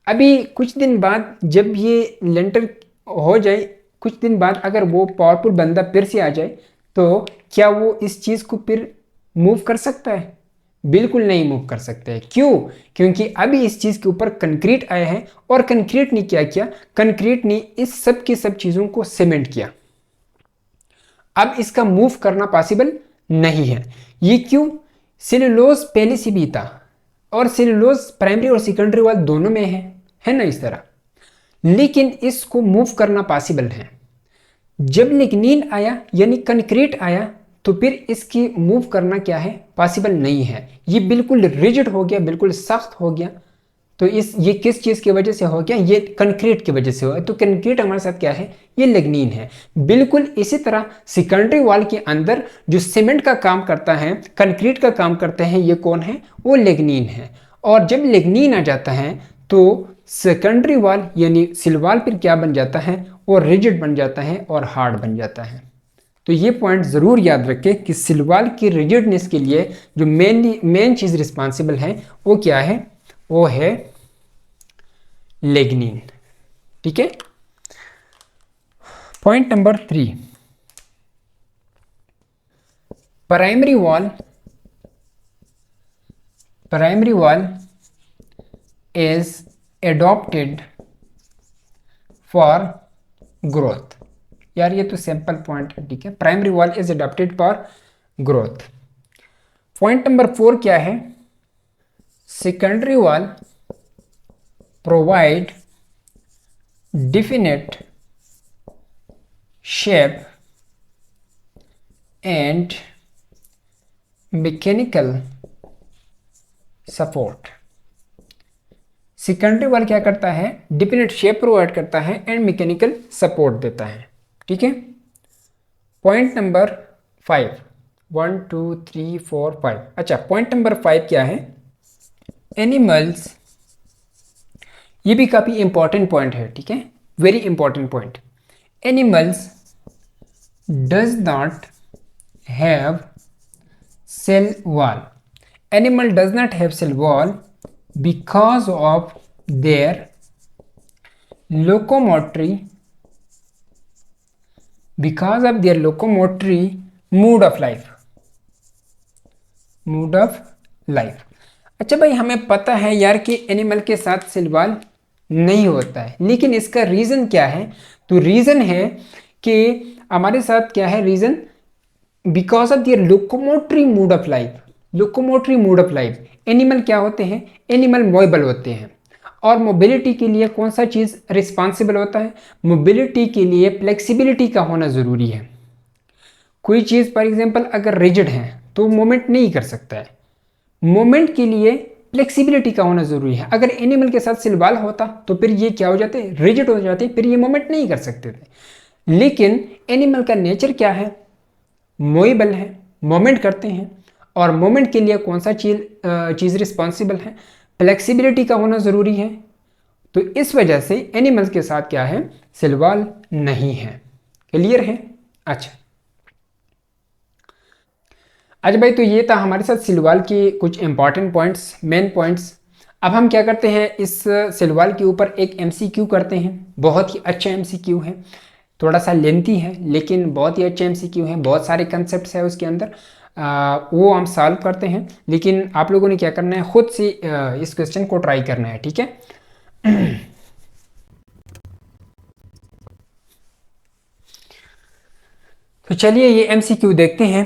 अभी कुछ दिन बाद जब ये लेंटर हो जाए, कुछ दिन बाद अगर वो पावरफुल बंदा फिर से आ जाए, तो क्या वो इस चीज़ को फिर मूव कर सकता है, बिल्कुल नहीं मूव कर सकते हैं। क्यों, क्योंकि अभी इस चीज़ के ऊपर कंक्रीट आया है और कंक्रीट ने क्या किया, कंक्रीट ने इस सब की सब चीज़ों को सीमेंट किया। अब इसका मूव करना पॉसिबल नहीं है। ये क्यों, सेलुलोज पहले से भी था और सेलुलोज प्राइमरी और सेकेंडरी वाल दोनों में है ना, इस तरह, लेकिन इसको मूव करना पॉसिबल है। जब लिग्निन आया यानी कंक्रीट आया, तो फिर इसकी मूव करना क्या है, पॉसिबल नहीं है। ये बिल्कुल रिजिड हो गया, बिल्कुल सख्त हो गया। तो ये किस चीज़ की वजह से हो गया, ये कंक्रीट की वजह से हुआ। तो कंक्रीट हमारे साथ क्या है, ये लिग्निन है। बिल्कुल इसी तरह सेकेंडरी वॉल के अंदर जो सीमेंट का काम करता है, कंक्रीट का काम करते हैं, ये कौन है, वो लिग्निन है। और जब लिग्निन आ जाता है तो सेकेंडरी वॉल यानी सेल वॉल फिर क्या बन जाता है, वो रिजिड बन जाता है और हार्ड बन जाता है। तो ये पॉइंट ज़रूर याद रखें कि सेल वॉल की रिजिडनेस के लिए जो मेन चीज़ रिस्पॉन्सिबल है वो क्या है, वो है लिग्निन। ठीक है, point number 3, primary wall is adopted for growth। यार ये तो सिंपल पॉइंट है, ठीक है। Primary wall is adopted for growth. Point number 4 क्या है? Secondary wall provide definite shape and mechanical support। Secondary wall क्या करता है? डिफिनेट शेप प्रोवाइड करता है एंड मैकेनिकल सपोर्ट देता है, ठीक है। Point number 5, 1 2 3 4 5। अच्छा, पॉइंट नंबर 5 क्या है? एनिमल्स, ये भी काफी इंपॉर्टेंट पॉइंट है, ठीक है, very important point. Animals does not have cell wall. Animal does not have cell wall because of their locomotory mode of life। अच्छा भाई, हमें पता है यार कि एनिमल के साथ सेल वॉल नहीं होता है, लेकिन इसका रीजन क्या है? तो रीजन है कि हमारे साथ क्या है reason? Because of their locomotory mode of life. Animal क्या होते हैं? एनिमल मोएबल होते हैं। और मोबिलिटी के लिए कौन सा चीज़ रिस्पॉन्सिबल होता है? मोबिलिटी के लिए फ्लेक्सिबिलिटी का होना ज़रूरी है। कोई चीज़ फॉर एग्जांपल अगर रिजिड है तो मूवमेंट नहीं कर सकता है। मूवमेंट के लिए फ्लेक्सिबिलिटी का होना ज़रूरी है। अगर एनिमल के साथ सिलवाल होता तो फिर ये क्या हो जाते? रिजिड हो जाते, फिर ये मूवमेंट नहीं कर सकते थे। लेकिन एनिमल का नेचर क्या है? मोएबल है, मूवमेंट करते हैं। और मूवमेंट के लिए कौन सा चीज़ रिस्पॉन्सिबल है? फ्लेक्सिबिलिटी का होना ज़रूरी है। तो इस वजह से एनिमल्स के साथ क्या है? सिलवाल नहीं है। क्लियर है? अच्छा भाई, तो ये था हमारे साथ सिलवाल के कुछ इंपॉर्टेंट पॉइंट्स, मेन पॉइंट्स। अब हम क्या करते हैं, इस सिलवाल के ऊपर एक एमसीक्यू करते हैं। बहुत ही अच्छा एमसीक्यू है, थोड़ा सा लेंथी है लेकिन बहुत ही अच्छा एमसीक्यू है। बहुत सारे कंसेप्ट्स है उसके अंदर, वो हम सॉल्व करते हैं। लेकिन आप लोगों ने क्या करना है, खुद से इस क्वेश्चन को ट्राई करना है, ठीक है। तो चलिए ये एमसीक्यू देखते हैं।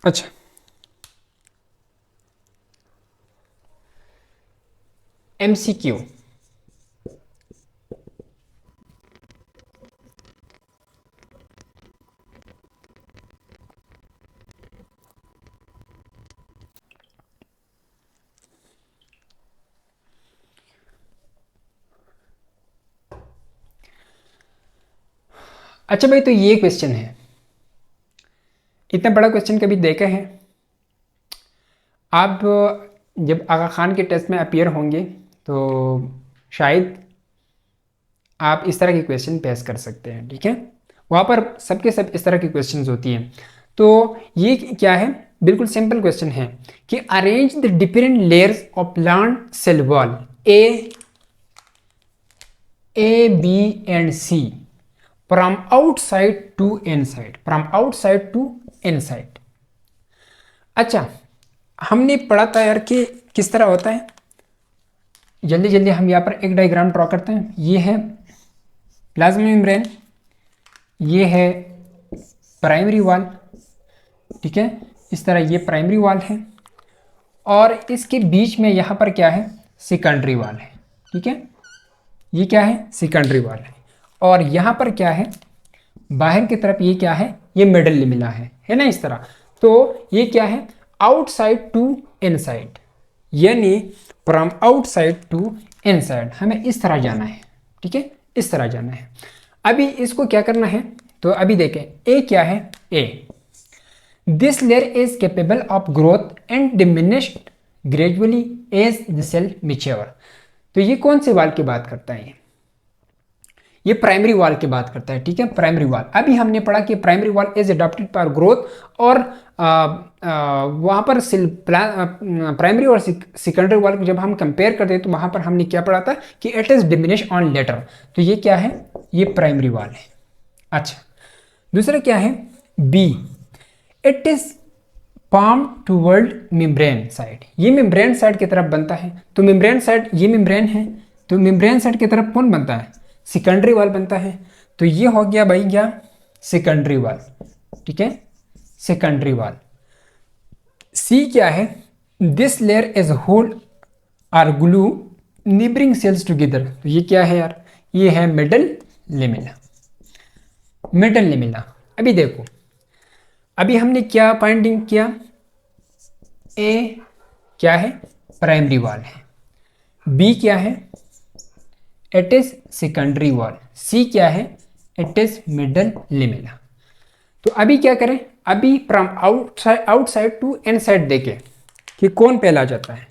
अच्छा, एमसीक्यू। अच्छा भाई, तो ये क्वेश्चन है, इतना बड़ा क्वेश्चन कभी देखा है? आप जब आगा खान के टेस्ट में अपीयर होंगे तो शायद आप इस तरह के क्वेश्चन पेश कर सकते हैं, ठीक है। वहाँ पर सबके सब इस तरह की क्वेश्चंस होती हैं। तो ये क्या है? बिल्कुल सिंपल क्वेश्चन है कि arrange the different layers of plant cell wall A B and C from outside to inside. अच्छा, हमने पढ़ा था यार कि किस तरह होता है। जल्दी जल्दी हम यहाँ पर एक डायग्राम ड्रॉ करते हैं। ये है प्लाज्मा मेम्ब्रेन, ये है प्राइमरी वॉल, ठीक है। इस तरह ये प्राइमरी वॉल है और इसके बीच में यहाँ पर क्या है? सेकेंडरी वॉल है, ठीक है। ये क्या है? सेकेंडरी वॉल है। और यहाँ पर क्या है? बाहर की तरफ ये क्या है? ये मिडल लिमिला है ना, इस तरह। तो ये क्या है? आउटसाइड टू इनसाइड, यानी फ्रॉम आउटसाइड टू इनसाइड हमें इस तरह जाना है, ठीक है, इस तरह जाना है। अभी इसको क्या करना है? तो अभी देखें, ए क्या है? A, this layer is capable of growth and diminished gradually as the cell mature. तो ये कौन से वाल की बात करता है? ये प्राइमरी वाल की बात करता है, ठीक है, प्राइमरी वाल। अभी हमने पढ़ा कि प्राइमरी वाल इज अडॉप्टेड फॉर ग्रोथ, और वहाँ पर प्राइमरी और सेकेंडरी वाल को जब हम कंपेयर करते हैं तो वहाँ पर हमने क्या पढ़ा था कि it is diminish on later. तो ये क्या है, ये प्राइमरी वाल है। अच्छा, दूसरा क्या है, B, it is form toward membrane side. ये मेम्ब्रेन साइड की तरफ बनता है। तो मेम्ब्रेन साइड, ये मेम्ब्रेन है, तो मेम्ब्रेन साइड की तरफ कौन बनता है, सेकेंडरी वाल बनता है। तो ये हो गया भाई क्या, सेकेंडरी वाल, ठीक है, सेकेंडरी वाल। सी क्या है, this layer is hold or glue neighbouring cells together. तो ये क्या है यार, ये है मिडल लेमिना, मिडल लेमिना। अभी देखो, अभी हमने क्या फाइंडिंग किया, ए क्या है, प्राइमरी वाल है, बी क्या है, इट इज सेकेंडरी वॉल, सी क्या है, इट इज मिडल लेमिना। तो अभी क्या करें, अभी फ्रॉम आउटसाइड टू इनसाइड देखें कि कौन पहला जाता है।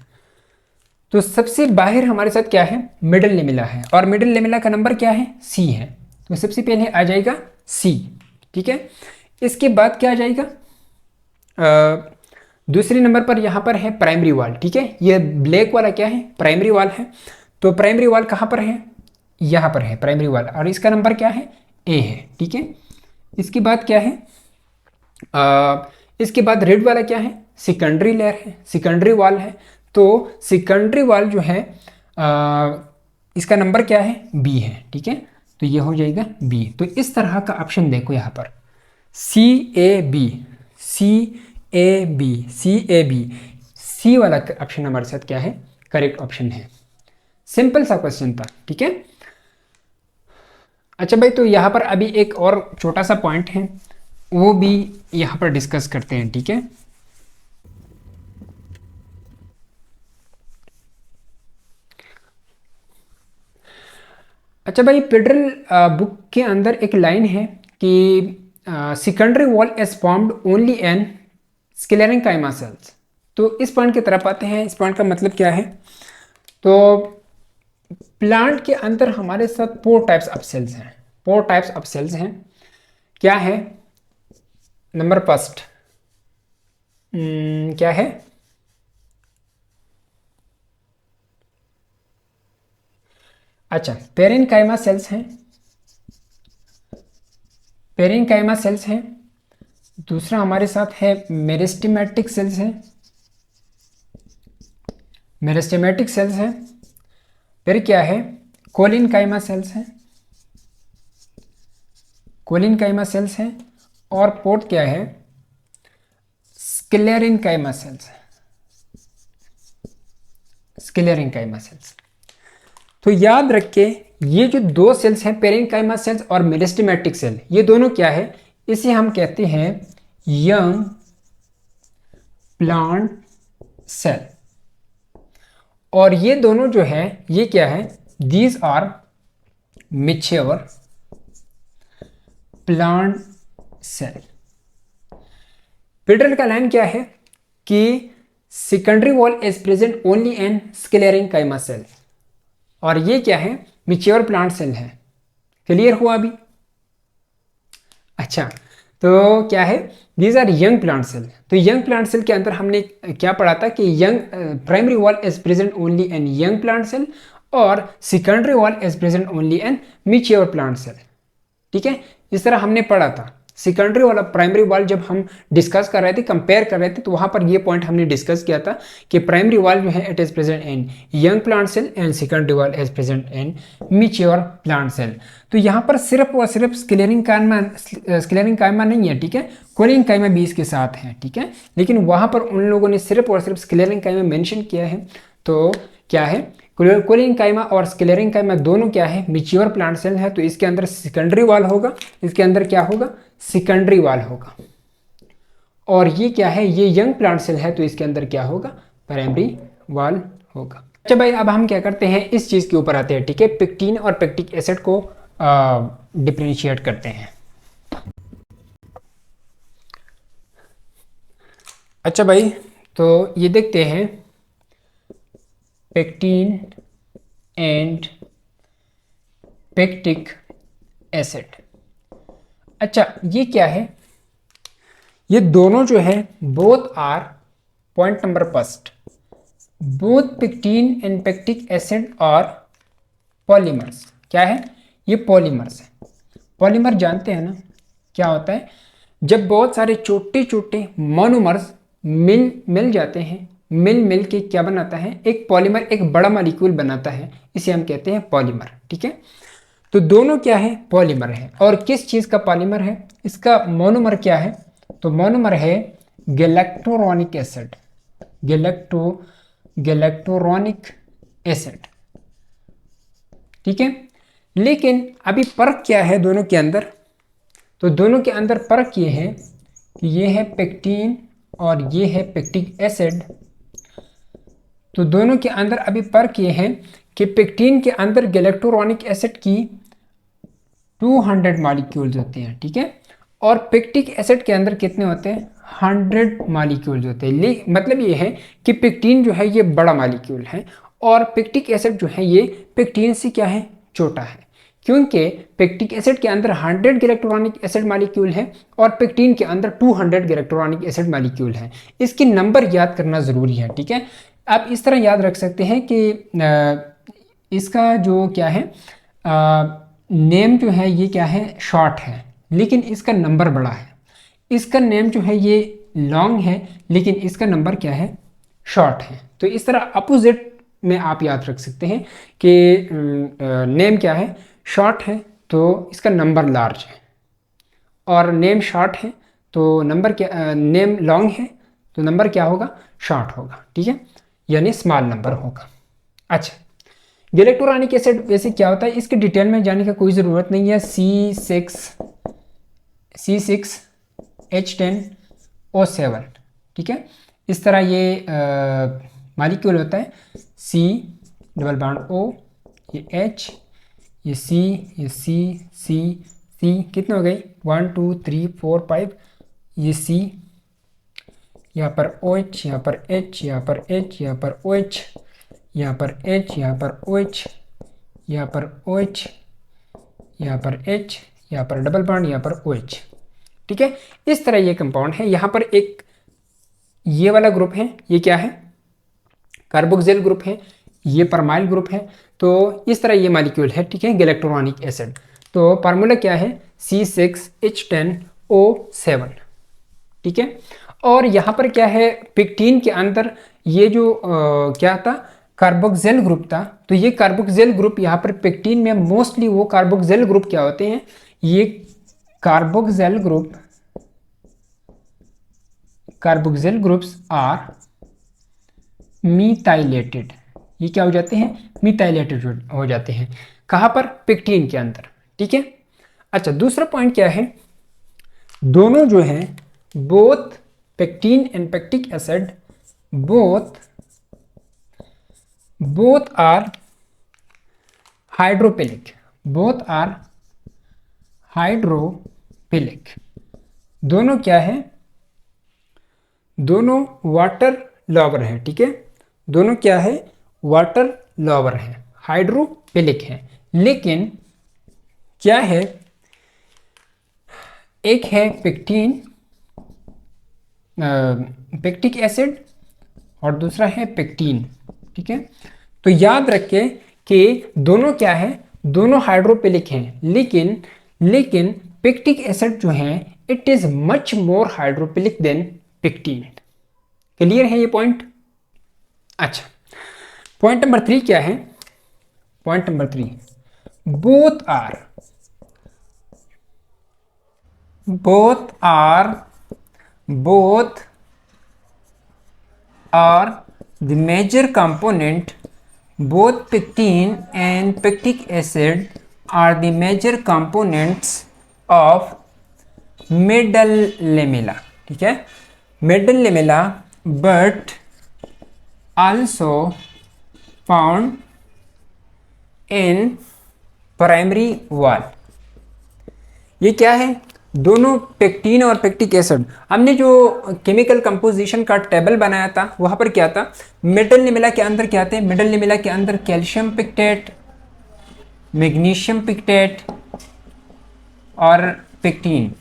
तो सबसे बाहर हमारे साथ क्या है, मिडल लेमिना है, और मिडल लेमिना का नंबर क्या है, सी है। तो सबसे पहले आ जाएगा सी, ठीक है। इसके बाद क्या आ जाएगा, दूसरे नंबर पर यहाँ पर है प्राइमरी वाल, ठीक है। ये ब्लैक वाला क्या है, प्राइमरी वाल है। तो प्राइमरी वाल कहाँ पर है, यहाँ पर है प्राइमरी वाल, और इसका नंबर क्या है, ए है, ठीक है। इसके बाद क्या है, इसके बाद रेड वाला क्या है, सेकेंडरी लेयर है, सेकेंडरी वाल है। तो सेकेंडरी वाल जो है इसका नंबर क्या है, बी है, ठीक है। तो ये हो जाएगा बी। तो इस तरह का ऑप्शन देखो यहाँ पर, C A B, C A B, C A B, C वाला ऑप्शन हमारे साथ क्या है, करेक्ट ऑप्शन है। सिंपल सा क्वेश्चन था, ठीक है। अच्छा भाई, तो यहाँ पर अभी एक और छोटा सा पॉइंट है, वो भी यहाँ पर डिस्कस करते हैं, ठीक है। अच्छा भाई, पेड्रल बुक के अंदर एक लाइन है कि secondary wall is formed only in sclerenchyma cells. तो इस पॉइंट की तरफ आते हैं। इस पॉइंट का मतलब क्या है, तो प्लांट के अंदर हमारे साथ 4 टाइप्स ऑफ सेल्स हैं, 4 टाइप्स ऑफ सेल्स हैं। क्या है, नंबर फर्स्ट क्या है, अच्छा, पेरेन्काइमा सेल्स हैं, पेरेन्काइमा सेल्स हैं। दूसरा हमारे साथ है मेरिस्टेमेटिक सेल्स हैं, मेरिस्टेमेटिक सेल्स हैं। फिर क्या है, कोलिनकाइमा सेल्स हैं, कोलिनकाइमा सेल्स हैं। और फोर्थ क्या है, स्क्लेरेन्काइमा सेल्स, स्क्लेरेन्काइमा सेल्स। तो याद रखें, ये जो 2 सेल्स हैं, पेरेन्काइमा सेल्स और मेरिस्टेमेटिक सेल, ये दोनों क्या है, इसे हम कहते हैं यंग प्लांट सेल। और ये दोनों जो है, ये क्या है, these are mature plant cell. पेड्रल का लाइन क्या है कि secondary wall is present only in sclerenchyma cell, और ये क्या है, मैच्योर प्लांट सेल है। क्लियर हुआ अभी। अच्छा, तो क्या है, these are young plant cell. तो यंग प्लांट सेल के अंदर हमने क्या पढ़ा था कि young primary wall is present only in young plant cell, और secondary wall is present only in mature plant cell, ठीक है। इस तरह हमने पढ़ा था। सेकेंडरी वाला प्राइमरी वाल जब हम डिस्कस कर रहे थे, कंपेयर कर रहे थे, तो वहां पर ये पॉइंट हमने डिस्कस किया था कि प्राइमरी वाल जो है it is present in young plant cell and secondary wall is present in mature plant cell. तो यहाँ पर सिर्फ और सिर्फ स्क्लेरेन्काइमा नहीं है, ठीक है, कोलिनकाइमा भी इसके साथ है, ठीक है। लेकिन वहां पर उन लोगों ने सिर्फ और सिर्फ स्क्लेरेन्काइमा मेंशन किया है। तो क्या है, कोलिनकाइमा और स्क्लेरेन्काइमा दोनों क्या है, मैच्योर प्लांट सेल है। तो इसके अंदर सेकेंडरी वाल होगा, इसके अंदर क्या होगा, सेकेंडरी वाल होगा। और ये क्या है, ये यंग प्लांट सेल है, तो इसके अंदर क्या होगा, प्राइमरी वाल होगा। अच्छा भाई, अब हम क्या करते हैं, इस चीज़ के ऊपर आते हैं, ठीक है। पेक्टिन और पेक्टिक एसिड को डिफरेंशिएट करते हैं। अच्छा भाई, तो ये देखते हैं पेक्टिन एंड पेक्टिक एसिड। अच्छा, ये क्या है? ये दोनों जो है both are, point number first, both pectin and pectic acid और पॉलीमर्स। क्या है? ये पॉलीमर्स है। पॉलीमर जानते हैं ना क्या होता है? जब बहुत सारे छोटे छोटे मोनोमर्स मिल जाते हैं, मिल के क्या बनाता है? एक पॉलीमर, एक बड़ा मॉलिक्यूल बनाता है, इसे हम कहते हैं पॉलीमर। ठीक है, तो दोनों क्या है? पॉलीमर है। और किस चीज़ का पॉलीमर है? इसका मोनोमर क्या है? तो मोनोमर है गैलेक्टोरोनिक एसिड, गैलेक्टोरोनिक एसिड। ठीक है, लेकिन अभी फर्क क्या है दोनों के अंदर? तो दोनों के अंदर फर्क ये है कि ये है पेक्टीन और ये है पेक्टिक एसिड। तो दोनों के अंदर अभी फर्क ये है कि पेक्टीन के अंदर गैलेक्टोरोनिक एसिड की 200 मॉलिक्यूल्स होते हैं। ठीक है, और पेक्टिक एसिड के अंदर कितने होते हैं? 100 मॉलिक्यूल्स होते हैं। मतलब ये है कि पेक्टीन जो है ये बड़ा मॉलिक्यूल है और पेक्टिक एसिड जो है ये पेक्टीन से क्या है? छोटा है। क्योंकि पेक्टिक एसिड के अंदर 100 गैलेक्टोरोनिक एसिड मॉलिक्यूल है और पेक्टीन के अंदर 200 गैलेक्टोरोनिक एसिड मॉलिक्यूल है। इसकी नंबर याद करना ज़रूरी है। ठीक है, आप इस तरह याद रख सकते हैं कि इसका जो क्या है नेम जो है ये क्या है? शॉर्ट है, लेकिन इसका नंबर बड़ा है। इसका नेम जो है ये लॉन्ग है, लेकिन इसका नंबर क्या है? शॉर्ट है। तो इस तरह अपोजिट में आप याद रख सकते हैं कि नेम क्या है? शॉर्ट है तो इसका नंबर लार्ज है, और नेम शॉर्ट है तो नंबर क्या? नेम लॉन्ग है तो नंबर क्या होगा? शॉर्ट होगा। ठीक है, यानी स्मॉल नंबर होगा। अच्छा, गैलेक्टोरोनिक एसिड वैसे क्या होता है? इसके डिटेल में जाने का कोई ज़रूरत नहीं है। C6H10O7। ठीक है, इस तरह ये मॉलिक्यूल होता है। C डबल बॉन्ड O, ये H, ये C, ये C कितने हो गई? 1 2 3 4 5, ये C, यहाँ पर OH, यहाँ पर H, यहाँ पर H, यहाँ पर OH, यहाँ पर H, यहाँ पर OH, यहाँ पर OH, यहाँ पर H, यहाँ पर डबल बॉन्ड, यहाँ पर OH। ठीक है, इस तरह ये कंपाउंड है। यहाँ पर एक ये वाला ग्रुप है, ये क्या है? कार्बोक्सिल ग्रुप है, ये परमाइल ग्रुप है। तो इस तरह ये मॉलिक्यूल है। ठीक है, गैलेक्टोरोनिक एसिड। तो फार्मूला क्या है? C6H10O7। ठीक है, और यहाँ पर क्या है? पेक्टीन के अंदर ये जो क्या था? कार्बोक्सिल ग्रुप था। तो ये कार्बोक्सिल ग्रुप यहाँ पर पेक्टीन में मोस्टली वो कार्बोक्सिल ग्रुप क्या होते हैं? ये कार्बोक्सिल ग्रुप्स आर मिथाइलेटेड। ये क्या हो जाते हैं? मिथाइलेटेड हो जाते हैं। कहाँ पर? पेक्टीन के अंदर। ठीक है, अच्छा, दूसरा पॉइंट क्या है? दोनों जो हैं both pectin and pectic acid both are hydrophilic. दोनों क्या है? दोनों वाटर लवर है। ठीक है, दोनों क्या है? वाटर लवर है, हाइड्रोफिलिक है। लेकिन क्या है? एक है पेक्टिक एसिड और दूसरा है पेक्टीन। ठीक है, तो याद रखें कि दोनों क्या है? दोनों हाइड्रोफिलिक हैं, लेकिन पेक्टिक एसिड जो है it is much more hydrophilic than pectin. Clear है ये पॉइंट? अच्छा, पॉइंट नंबर 3 क्या है? Point number 3, both are the major component. both pectin and pectic acid are the major components of middle lamella. ठीक है, middle lamella but also found in primary wall। ये क्या है? दोनों पेक्टीन और पेक्टिक एसिड, हमने जो केमिकल कंपोजिशन का टेबल बनाया था वहां पर क्या था? मिडल लेमेला के अंदर क्या थे? मिडल लेमेला के अंदर कैल्शियम पिक्टेट, मैग्नीशियम पिक्टेट, और पेक्टिन।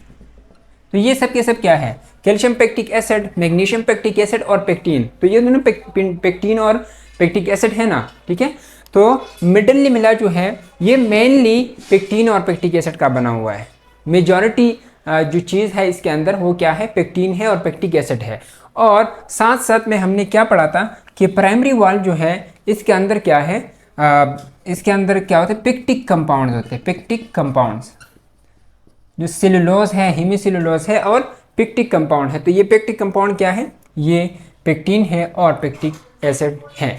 तो ये सब के सब क्या है, calcium pectic acid, magnesium pectic acid और पेक्टिन। तो ये दोनों पेक्टिन और पेक्टिक एसिड है ना, ठीक है। तो मिडल लिमिला जो है ये मेनली पेक्टिन और पेक्टिक एसिड का बना हुआ है। मेजॉरिटी जो चीज़ है इसके अंदर वो क्या है, पेक्टिन है और पेक्टिक एसिड है। और साथ साथ में हमने क्या पढ़ा था कि प्राइमरी वाल जो है इसके अंदर क्या है, इसके अंदर क्या होते हैं, पेक्टिक कंपाउंड्स होते हैं। पेक्टिक कंपाउंड्स जो सेलुलोज है, हेमीसेलुलोज है और पेक्टिक कंपाउंड है। तो ये पेक्टिक कंपाउंड क्या है, ये पेक्टिन है और पेक्टिक एसिड है।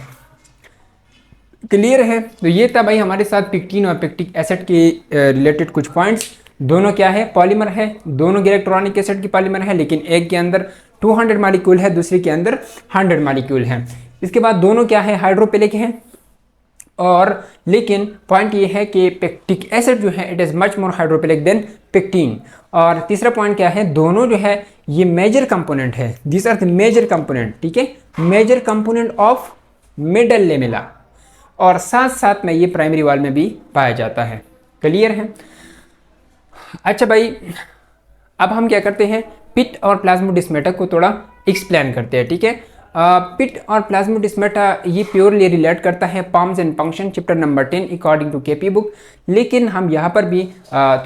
क्लियर है। तो ये था भाई हमारे साथ पेक्टिन और पेक्टिक एसिड के रिलेटेड कुछ पॉइंट्स। दोनों क्या है, पॉलीमर है, दोनों इलेक्ट्रॉनिक एसिड की पॉलीमर है, लेकिन एक के अंदर 200 मॉलिक्यूल है, दूसरे के अंदर 100 मॉलिक्यूल है। इसके बाद दोनों क्या है, हाइड्रोफिलिक है। और लेकिन पॉइंट ये है कि पेक्टिक एसिड जो है it is much more hydrophilic than pectin. और तीसरा पॉइंट क्या है, दोनों जो है ये मेजर कंपोनेंट है, this are the major component, ठीक है, major component of middle lamella. और साथ साथ में ये प्राइमरी वाल में भी पाया जाता है। क्लियर है। अच्छा भाई, अब हम क्या करते हैं, पिट और प्लाज्मोडेस्माटा को थोड़ा एक्सप्लेन करते हैं, ठीक है। पिट और प्लाज्मोडेस्माटा ये प्योरली रिलेट करता है forms and function chapter number 10 according to KP book, लेकिन हम यहाँ पर भी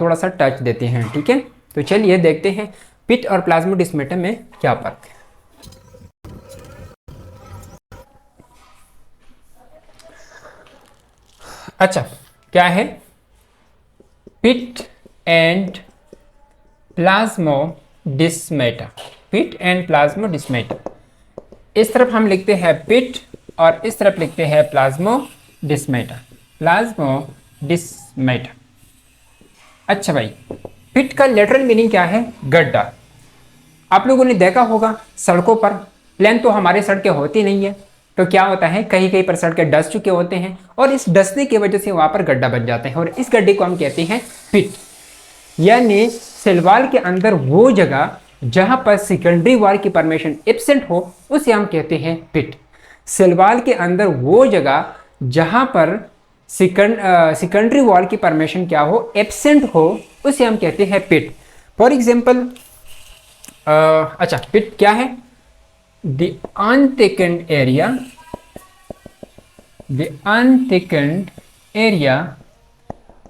थोड़ा सा टच देते हैं, ठीक है। तो चलिए देखते हैं पिट और प्लाज्मोडेस्माटा में क्या फर्क है। अच्छा, क्या है, pit and plasmodesmata, pit and plasmodesmata. इस तरफ हम लिखते हैं पिट और इस तरफ लिखते हैं प्लाज्मोडेस्माटा, प्लाज्मोडेस्माटा। अच्छा भाई, पिट का लिटरल मीनिंग क्या है, गड्ढा। आप लोगों ने देखा होगा सड़कों पर, प्लेन तो हमारे सड़कें होती नहीं है, तो क्या होता है कहीं कहीं पर सड़कें डस चुके होते हैं और इस डसने की वजह से वहां पर गड्ढा बन जाते हैं और इस गड्ढे को हम कहते हैं पिट। यानी सेलवाल के अंदर वो जगह जहां पर सेकेंडरी वाल की परमेशन एब्सेंट हो उसे हम कहते हैं पिट। सेलवाल के अंदर वो जगह जहां पर सेकेंडरी वॉल की परमेशन क्या हो, एब्सेंट हो, उसे हम कहते हैं पिट। फॉर एग्जाम्पल, अच्छा, पिट क्या है, the unthickened area, the unthickened area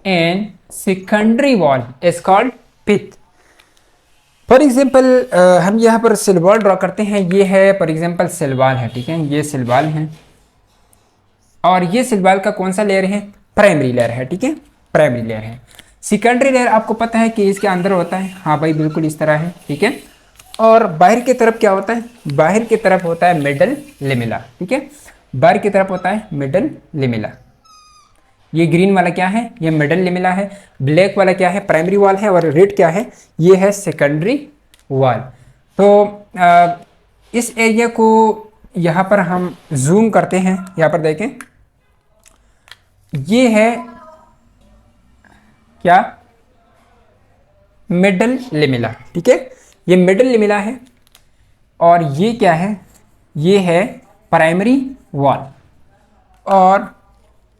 and secondary wall is called pit. For example, हम यहाँ पर सेलवाल ड्रॉ करते हैं, ये है फॉर एग्जाम्पल सेलवाल है, ठीक है, ये सेलवाल है और ये सेलवाल का कौन सा लेयर है, प्राइमरी लेयर है, ठीक है, प्राइमरी लेयर है। सेकेंडरी लेयर आपको पता है कि इसके अंदर होता है, हाँ भाई बिल्कुल इस तरह है, ठीक है। और बाहर की तरफ क्या होता है, बाहर की तरफ होता है मिडल लेमिला, ठीक है, बाहर की तरफ होता है मिडल लेमिला। ये ग्रीन वाला क्या है, ये मिडल लेमिला है, ब्लैक वाला क्या है, प्राइमरी वॉल है और रेड क्या है, ये है सेकेंडरी वॉल। तो इस एरिया को यहाँ पर हम जूम करते हैं, यहाँ पर देखें, ये है क्या, मिडल लेमिला, ठीक है, ये मिडल लेमिला है और ये क्या है, ये है प्राइमरी वॉल और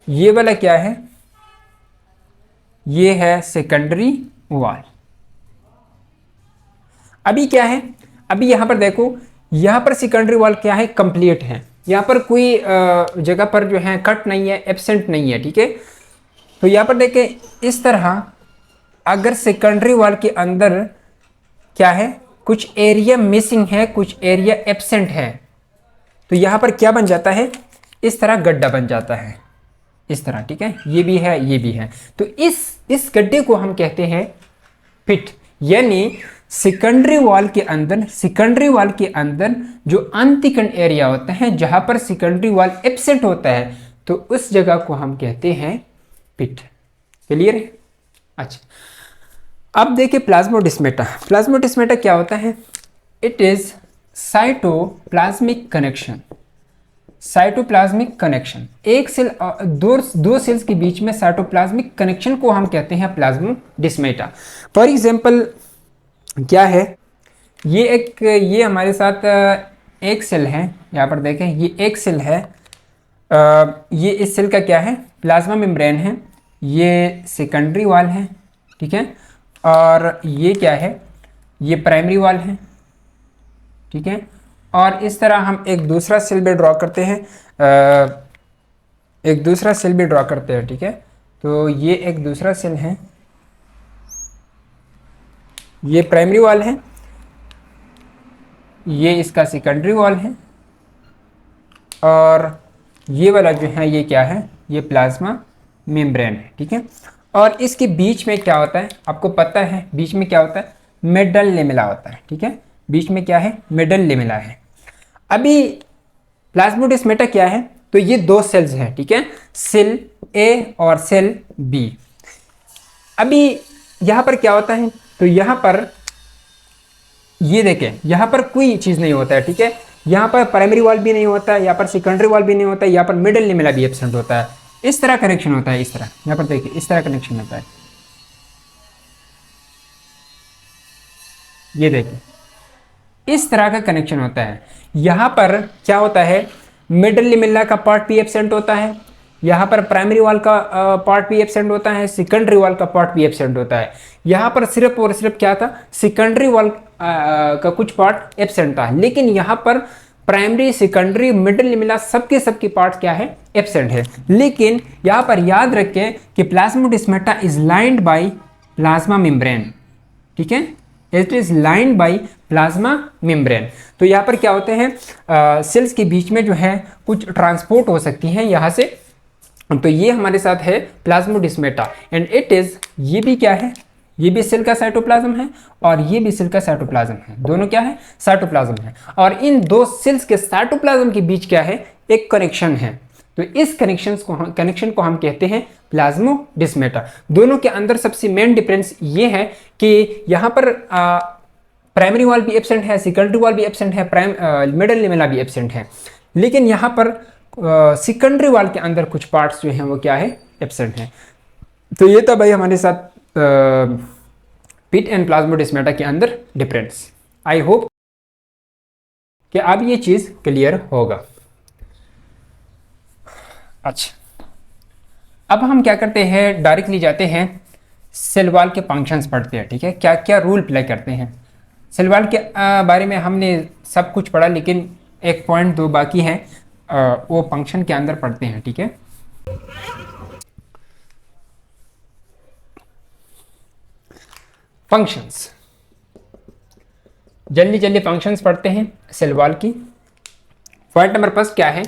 ये वाला क्या है, ये है सेकेंडरी वॉल। अभी क्या है, अभी यहां पर देखो, यहां पर सेकेंडरी वॉल क्या है, कंप्लीट है, यहां पर कोई जगह पर जो है कट नहीं है, एब्सेंट नहीं है, ठीक है। तो यहां पर देखें इस तरह, अगर सेकेंडरी वॉल के अंदर क्या है, कुछ एरिया मिसिंग है, कुछ एरिया एब्सेंट है, तो यहां पर क्या बन जाता है, इस तरह गड्ढा बन जाता है, इस तरह, ठीक है, ये भी है, ये भी है। तो इस गड्ढे को हम कहते हैं पिट। यानी सेकेंडरी वॉल के अंदर, सेकेंडरी वॉल के अंदर जो अनथिकन्ड एरिया होता है, जहां पर सेकेंडरी वॉल एब्सेंट होता है, तो उस जगह को हम कहते हैं पिट। क्लियर है। अच्छा, अब देखिए प्लाज्मोडेस्माटा। प्लाज्मोडेस्माटा क्या होता है, it is cytoplasmic connection, cytoplasmic connection, एक सेल दो सेल्स के बीच में साइटोप्लाज्मिक कनेक्शन को हम कहते हैं प्लाज्मोडेस्माटा। फॉर एग्जांपल क्या है, ये हमारे साथ एक सेल है, यहाँ पर देखें, ये एक सेल है, ये इस सेल का क्या है, प्लाज्मा मेम्ब्रेन है, ये सेकेंडरी वॉल है, ठीक है, और ये क्या है, ये प्राइमरी वॉल है, ठीक है। और इस तरह हम एक दूसरा सेल भी ड्रॉ करते हैं, ठीक है। तो ये एक दूसरा सेल है, ये प्राइमरी वॉल है, ये इसका सेकेंडरी वॉल है, और ये वाला जो है ये क्या है, ये प्लाज्मा मेम्ब्रेन है, ठीक है। और इसके बीच में क्या होता है आपको पता है, बीच में क्या होता है, मिडल लेमेला होता है, ठीक है। बीच में क्या है, मिडल लेमेला है। अभी प्लाज्मोडेस्माटा क्या है, तो ये दो सेल्स हैं, ठीक है, सेल ए और सेल बी। अभी यहाँ पर क्या होता है, तो यहाँ पर ये देखें, यहाँ पर कोई चीज़ नहीं होता है, ठीक है। यहाँ पर प्राइमरी वॉल भी नहीं होता है, यहाँ पर सेकेंडरी वॉल भी नहीं होता है, यहाँ पर मिडल लेमेला भी एब्सेंट होता है। इस तरह कनेक्शन होता है, इस तरह, यहाँ पर देखिए इस तरह कनेक्शन होता है, ये देखिए इस तरह का कनेक्शन होता है। यहाँ पर क्या होता है, मिडल लेमेला का पार्ट भी एब्सेंट होता है, यहाँ पर प्राइमरी वॉल का पार्ट भी एब्सेंट होता है, सेकेंडरी वॉल का पार्ट भी एब्सेंट होता है। यहाँ पर सिर्फ और सिर्फ क्या था, सेकेंडरी वॉल का कुछ पार्ट एब्सेंट था, लेकिन यहाँ पर प्राइमरी, सेकेंडरी, मिडल लेमेला सबके पार्ट क्या है, एब्सेंट है। लेकिन यहाँ पर याद रखें कि plasmodesmata is lined by plasma membrane, ठीक है, it is lined by plasma membrane. तो यहाँ पर क्या होते हैं, सेल्स के बीच में जो है कुछ ट्रांसपोर्ट हो सकती हैं यहाँ से। तो ये हमारे साथ है प्लाज्मोडेस्माटा एंड इट इज, ये भी क्या है, ये भी सेल का साइटोप्लाज्म है और ये भी सेल का साइटोप्लाज्म है, दोनों क्या है, साइटोप्लाज्म है। और इन दो सेल्स के साइटोप्लाज्म के बीच क्या है, एक कनेक्शन है। तो इस कनेक्शन को हम कहते हैं प्लाज्मोडेस्माटा। दोनों के अंदर सबसे मेन डिफरेंस ये है कि यहाँ पर प्राइमरी वॉल भी एब्सेंट है, सेकेंडरी वॉल भी एब्सेंट है, मिडल लेमेला भी एब्सेंट है, लेकिन यहाँ पर सेकेंडरी वॉल के अंदर कुछ पार्ट्स जो हैं वो क्या है, एब्सेंट है। तो ये था भाई हमारे साथ पिट एंड प्लाज्मोडेस्माटा के अंदर डिफरेंस। आई होप कि अब ये चीज़ क्लियर होगा। अच्छा, अब हम क्या करते हैं, डायरेक्टली जाते हैं सेल वॉल के फंक्शंस पढ़ते हैं, ठीक है, क्या क्या रोल प्ले करते हैं। सेल वॉल के बारे में हमने सब कुछ पढ़ा, लेकिन एक पॉइंट दो बाकी है, वो फंक्शन के अंदर पढ़ते हैं, ठीक है। फंक्शंस, जल्दी जल्दी फंक्शंस पढ़ते हैं सेल वॉल की। पॉइंट नंबर फर्स्ट क्या है,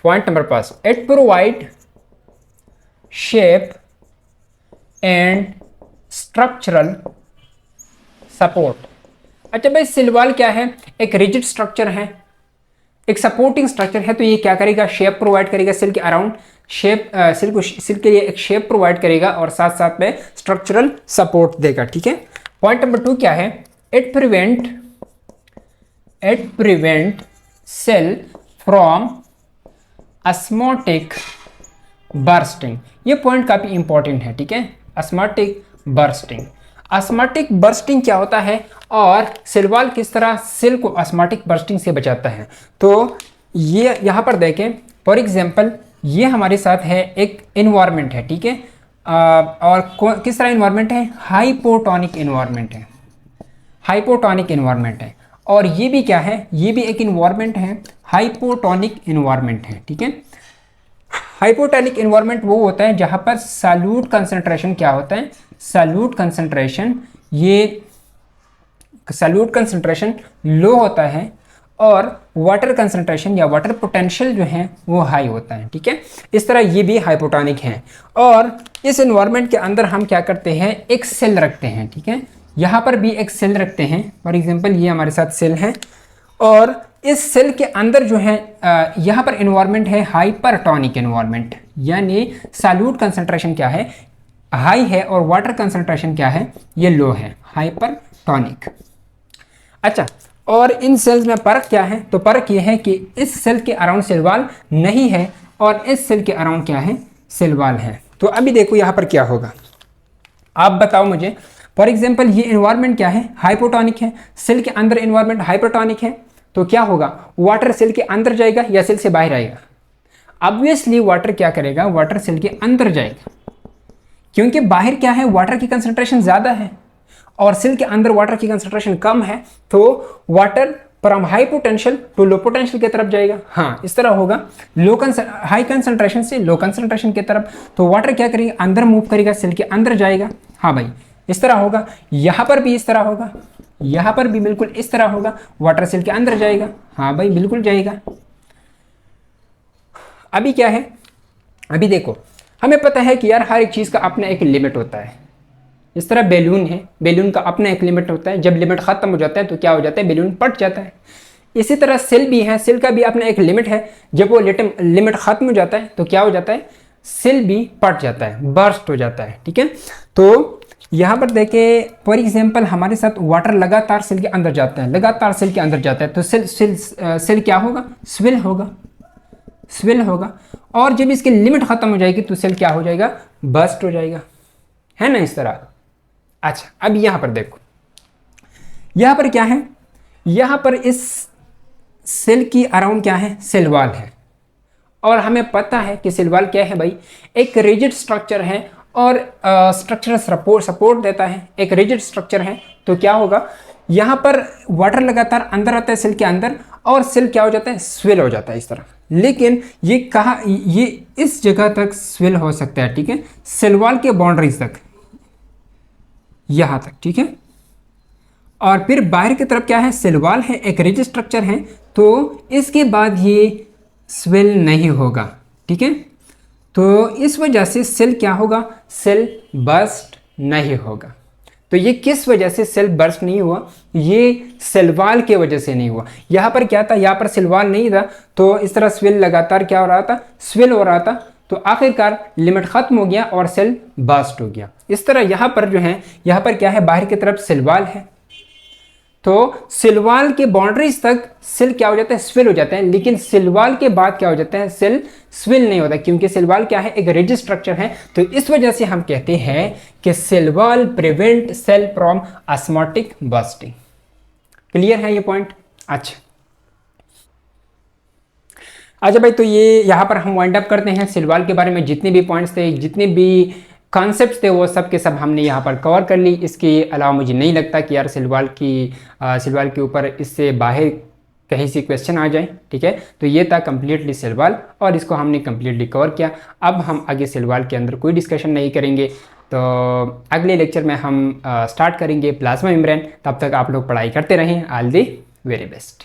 point number first, it provide shape and structural support. अच्छा भाई, सेल वॉल क्या है, एक रिजिड स्ट्रक्चर है, एक सपोर्टिंग स्ट्रक्चर है। तो ये क्या करेगा, शेप प्रोवाइड करेगा सेल के अराउंड, शेप सेल के लिए एक शेप प्रोवाइड करेगा और साथ साथ में स्ट्रक्चरल सपोर्ट देगा, ठीक है। पॉइंट नंबर टू क्या है, it prevent cell from osmotic bursting. ये पॉइंट काफी इंपॉर्टेंट है, ठीक है। ऑस्मोटिक बर्स्टिंग, ऑस्मोटिक बर्स्टिंग क्या होता है और सेल वॉल किस तरह सेल को ऑस्मोटिक बर्स्टिंग से बचाता है। तो ये यहाँ पर देखें, फॉर एग्जांपल ये हमारे साथ है एक इन्वायरमेंट है, ठीक है, और किस तरह इन्वायरमेंट है, हाइपोटोनिक इन्वायरमेंट है, हाइपोटोनिक इन्वायरमेंट है। और ये भी क्या है, ये भी एक इन्वायरमेंट है, हाइपोटोनिक इन्वायरमेंट है, ठीक है। हाइपोटोनिक इन्वायरमेंट वो होता है जहां पर सॉल्यूट कंसंट्रेशन क्या होता है, सॉल्यूट कंसंट्रेशन, ये सॉल्यूट कंसंट्रेशन लो होता है और वाटर कंसंट्रेशन या वाटर पोटेंशियल जो है वो हाई होता है, ठीक है। इस तरह ये भी हाइपोटोनिक है। और इस एनवायरनमेंट के अंदर हम क्या करते हैं, एक सेल रखते हैं, ठीक है। यहाँ पर भी एक सेल रखते हैं, फॉर एग्जांपल ये हमारे साथ सेल है और इस सेल के अंदर जो है यहाँ पर एनवायरनमेंट है हाइपरटोनिक एनवायरनमेंट, यानी सॉल्यूट कंसंट्रेशन क्या है, हाई है और वाटर कंसंट्रेशन क्या है, ये लो है, हाइपरटोनिक। अच्छा, और इन सेल्स में फर्क क्या है, तो फर्क ये है कि इस सेल के अराउंड सेल वॉल नहीं है और इस सेल के अराउंड क्या है, सेल वॉल है। तो अभी देखो यहाँ पर क्या होगा, आप बताओ मुझे। फॉर एग्जांपल ये एनवायरनमेंट क्या है, हाइपोटोनिक है, सेल के अंदर एनवायरनमेंट हाइपरटोनिक है, तो क्या होगा, वाटर सेल के अंदर जाएगा या सेल से बाहर आएगा। ऑब्वियसली वाटर क्या करेगा, वाटर सेल के अंदर जाएगा। क्योंकि बाहर क्या है, वाटर की कंसंट्रेशन ज़्यादा है और सेल के अंदर वाटर की कंसंट्रेशन कम है, तो water from high potential to low potential की तरफ जाएगा। हाँ, इस तरह होगा, हाई कंसंट्रेशन से लो कंसंट्रेशन की तरफ, तो वाटर क्या करेगा, अंदर मूव करेगा, सेल के अंदर जाएगा। हाँ भाई, इस तरह होगा। यहाँ पर भी इस तरह होगा, यहाँ पर भी बिल्कुल इस तरह होगा, वाटर सेल के अंदर जाएगा। हाँ भाई, बिल्कुल जाएगा। अभी क्या है, अभी देखो, हमें पता है कि यार हर एक चीज़ का अपना एक लिमिट होता है। इस तरह बैलून है, बैलून का अपना एक लिमिट होता है, जब लिमिट खत्म हो जाता है तो क्या हो जाता है, बैलून फट जाता है। इसी तरह सेल भी है, सेल का भी अपना एक लिमिट है, जब वो लिमिट खत्म हो जाता है तो क्या हो जाता है, सेल भी फट जाता है, बर्स्ट हो जाता है। ठीक है, तो यहाँ पर देखें फॉर एग्जाम्पल, हमारे साथ वाटर लगातार सेल के अंदर जाता है, लगातार सेल के अंदर जाता है, तो सेल क्या होगा, स्विल होगा, स्विल होगा। और जब इसकी लिमिट खत्म हो जाएगी तो सेल क्या हो जाएगा, बर्स्ट हो जाएगा, है ना, इस तरह। अच्छा, अब यहां पर देखो, यहां पर क्या है, यहां पर इस सेल की अराउंड क्या है, सेल वॉल है। और हमें पता है कि सेल वॉल क्या है भाई, एक रिजिड स्ट्रक्चर है और स्ट्रक्चर सपोर्ट देता है, एक रिजिड स्ट्रक्चर है। तो क्या होगा, यहां पर वाटर लगातार अंदर आता है सेल के अंदर और सेल क्या हो जाता है, स्विल हो जाता है इस तरह। लेकिन ये कहा, ये इस जगह तक स्विल हो सकता है, ठीक है, सेल वॉल के बाउंड्रीज तक, यहां तक, ठीक है। और फिर बाहर की तरफ क्या है, सेल वॉल है, एक रिजिड स्ट्रक्चर है, तो इसके बाद ये स्विल नहीं होगा, ठीक है। तो इस वजह से सेल क्या होगा, सेल बर्स्ट नहीं होगा। तो ये किस वजह से सेल बर्स्ट नहीं हुआ, ये सेल वॉल की वजह से नहीं हुआ। यहाँ पर क्या था, यहाँ पर सेल वॉल नहीं था, तो इस तरह स्विल लगातार क्या हो रहा था, स्विल हो रहा था, तो आखिरकार लिमिट खत्म हो गया और सेल बर्स्ट हो गया। इस तरह यहाँ पर जो है, यहाँ पर क्या है, बाहर की तरफ सेल वॉल है, तो सेल वॉल के बाउंड्रीज तक सेल क्या हो जाता है, स्विल हो जाता है। लेकिन सेल वॉल के बाद क्या हो जाता है, सेल स्विल नहीं होता, क्योंकि सेल वॉल क्या है, एक रिजिड स्ट्रक्चर है। तो इस वजह से हम कहते हैं कि cell wall prevent cell from osmotic bursting. Clear है ये पॉइंट? अच्छा भाई, तो ये यहाँ पर हम वाइंड अप करते हैं। सेल वॉल के बारे में जितने भी पॉइंट्स थे, जितने भी कॉन्सेप्ट्स थे, वो सब के सब हमने यहाँ पर कवर कर ली। इसके अलावा मुझे नहीं लगता कि यार सेल वॉल के ऊपर इससे बाहर कहीं से क्वेश्चन आ जाए, ठीक है। तो ये था कम्प्लीटली सेल वॉल और इसको हमने कम्प्लीटली कवर किया। अब हम आगे सेल वॉल के अंदर कोई डिस्कशन नहीं करेंगे, तो अगले लेक्चर में हम स्टार्ट करेंगे प्लाज्मा मेम्ब्रेन। तब तक आप लोग पढ़ाई करते रहें। All the very best.